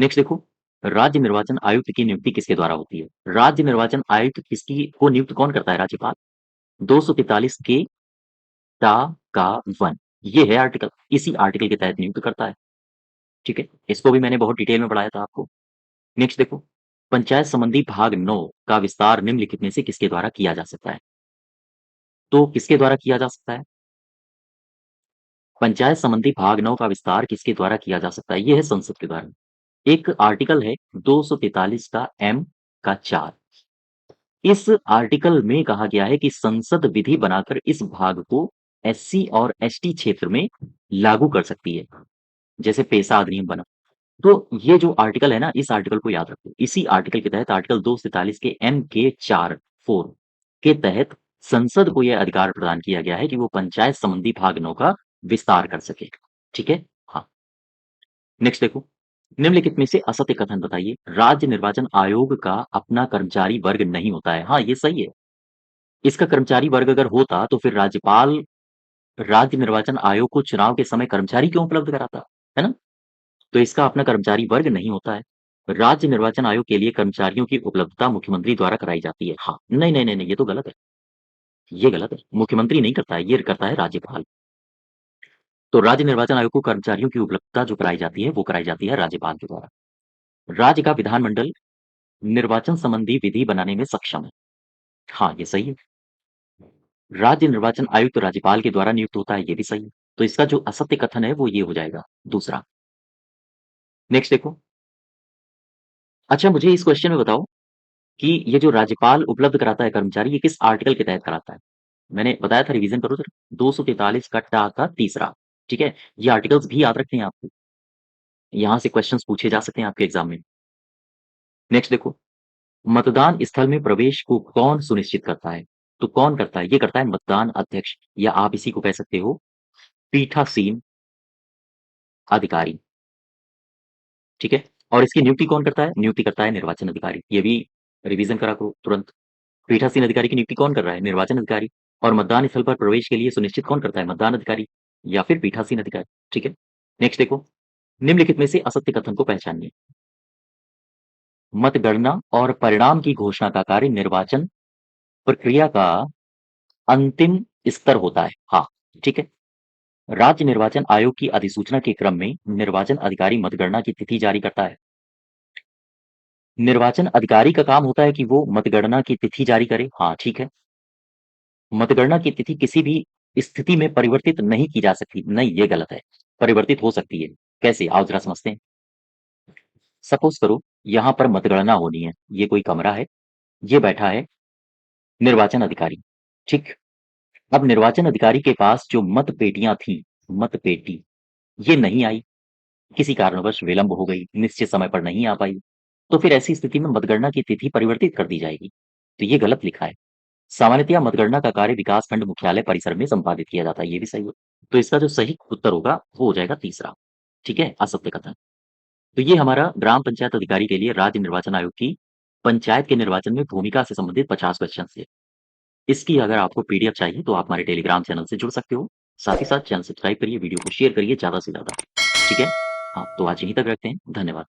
नेक्स्ट देखो, राज्य निर्वाचन आयुक्त की नियुक्ति किसके द्वारा होती है? राज्य निर्वाचन आयुक्त किसकी को नियुक्त कौन करता है? राज्यपाल। 243 के टा का वन, ये है आर्टिकल, इसी आर्टिकल के तहत नियुक्त करता है। ठीक है, इसको भी मैंने बहुत डिटेल में पढ़ाया था आपको। नेक्स्ट देखो, पंचायत संबंधी भाग 9 का विस्तार निम्नलिखित में से किसके द्वारा किया जा सकता है? तो किसके द्वारा किया जा सकता है? पंचायत संबंधी भाग 9 का विस्तार किसके द्वारा किया जा सकता है? ये है संसद के द्वारा। एक आर्टिकल है 243 का M का 4। इस आर्टिकल में कहा गया है कि संसद विधि बनाकर इस भाग को SC और ST क्षेत्र में लागू कर सकती है, जैसे पेशा अधिनियम बना। तो ये जो आर्टिकल है ना, इस आर्टिकल को याद रखो। इसी आर्टिकल के तहत आर्टिकल 243 के M के 4 के तहत संसद को यह अधिकार प्रदान किया गया है कि वो पंचायत संबंधी भाग 9 का विस्तार कर सके। ठीक है? हाँ। नेक्स्ट देखो, निम्नलिखित में से असत्य कथन बताइए। राज्य निर्वाचन आयोग का अपना कर्मचारी वर्ग नहीं होता है। हाँ, ये सही है। इसका कर्मचारी वर्ग अगर होता तो फिर राज्यपाल राज्य निर्वाचन आयोग को चुनाव के समय कर्मचारी क्यों उपलब्ध कराता? है ना? तो इसका अपना कर्मचारी वर्ग नहीं होता है। राज्य निर्वाचन आयोग के लिए कर्मचारियों की उपलब्धता मुख्यमंत्री द्वारा कराई जाती है। हाँ, नहीं, नहीं, नहीं, नहीं, ये तो गलत है। ये गलत है। मुख्यमंत्री नहीं करता है, ये करता है राज्यपाल। तो राज्य निर्वाचन आयोग को कर्मचारियों की उपलब्धता जो कराई जाती है, वो कराई जाती है राज्यपाल के द्वारा। राज्य का विधानमंडल निर्वाचन संबंधी विधि बनाने में सक्षम है। हाँ, ये सही है। राज्य निर्वाचन आयुक्त राज्यपाल के द्वारा नियुक्त होता है, ये भी सही है। तो इसका जो असत्य कथन है वो ये हो जाएगा दूसरा। नेक्स्ट देखो, अच्छा मुझे इस क्वेश्चन में बताओ कि ये जो राज्यपाल उपलब्ध कराता है कर्मचारी, ये किस आर्टिकल के तहत कराता है? मैंने बताया था, रिवीजन करो जरा। 243 का टा का तीसरा। ठीक है, ये आर्टिकल्स भी याद रखने हैं आपको, यहाँ से क्वेश्चंस पूछे जा सकते हैं आपके एग्जाम में। नेक्स्ट देखो, मतदान स्थल में प्रवेश को कौन सुनिश्चित करता है? तो कौन करता है? ये करता है मतदान अध्यक्ष, या आप इसी को कह सकते हो पीठासीन अधिकारी। ठीक है, और इसकी नियुक्ति कौन करता है? नियुक्ति करता है निर्वाचन अधिकारी। ये भी रिवीजन करा करो तुरंत। पीठासीन अधिकारी की नियुक्ति कौन कर रहा है? निर्वाचन अधिकारी। और मतदान स्थल पर प्रवेश के लिए सुनिश्चित कौन करता है? मतदान अधिकारी या फिर पीठासीन अधिकारी। ठीक है। नेक्स्ट देखो, निम्नलिखित में से असत्य कथन को पहचानिए। मतगणना और परिणाम की घोषणा का कार्य निर्वाचन प्रक्रिया का अंतिम स्तर होता है। हाँ, ठीक है। राज्य निर्वाचन आयोग की अधिसूचना के क्रम में निर्वाचन अधिकारी मतगणना की तिथि जारी करता है। निर्वाचन अधिकारी का काम होता है कि वो मतगणना की तिथि जारी करे। हाँ, ठीक है। मतगणना की तिथि किसी भी स्थिति में परिवर्तित नहीं की जा सकती। नहीं, ये गलत है। परिवर्तित हो सकती है। कैसे? आओ जरा समझते हैं। सपोज करो यहाँ पर मतगणना होनी है। ये कोई कमरा है, ये बैठा है निर्वाचन अधिकारी। ठीक। अब निर्वाचन अधिकारी के पास जो मत पेटियां थी, मत पेटी, ये नहीं आई। किसी कारणवश विलंब हो गई, निश्चित समय पर नहीं आ पाई। तो फिर ऐसी स्थिति में मतगणना की तिथि परिवर्तित कर दी जाएगी। तो ये गलत लिखा है। सामान्यतया मतगणना का कार्य विकासखंड मुख्यालय परिसर में संपादित किया जाता है। ये भी सही है। तो इसका जो सही उत्तर होगा वो हो जाएगा तीसरा। ठीक है, असत्य कथन। तो ये हमारा ग्राम पंचायत अधिकारी के लिए राज्य निर्वाचन आयोग की पंचायत के निर्वाचन में भूमिका से संबंधित 50 क्वेश्चन थे। इसकी अगर आपको पीडीएफ चाहिए तो आप हमारे टेलीग्राम चैनल से जुड़ सकते हो। साथ ही साथ चैनल सब्सक्राइब करिए, वीडियो को शेयर करिए ज़्यादा से ज़्यादा। ठीक है? हाँ, तो आज यहीं तक रखते हैं। धन्यवाद।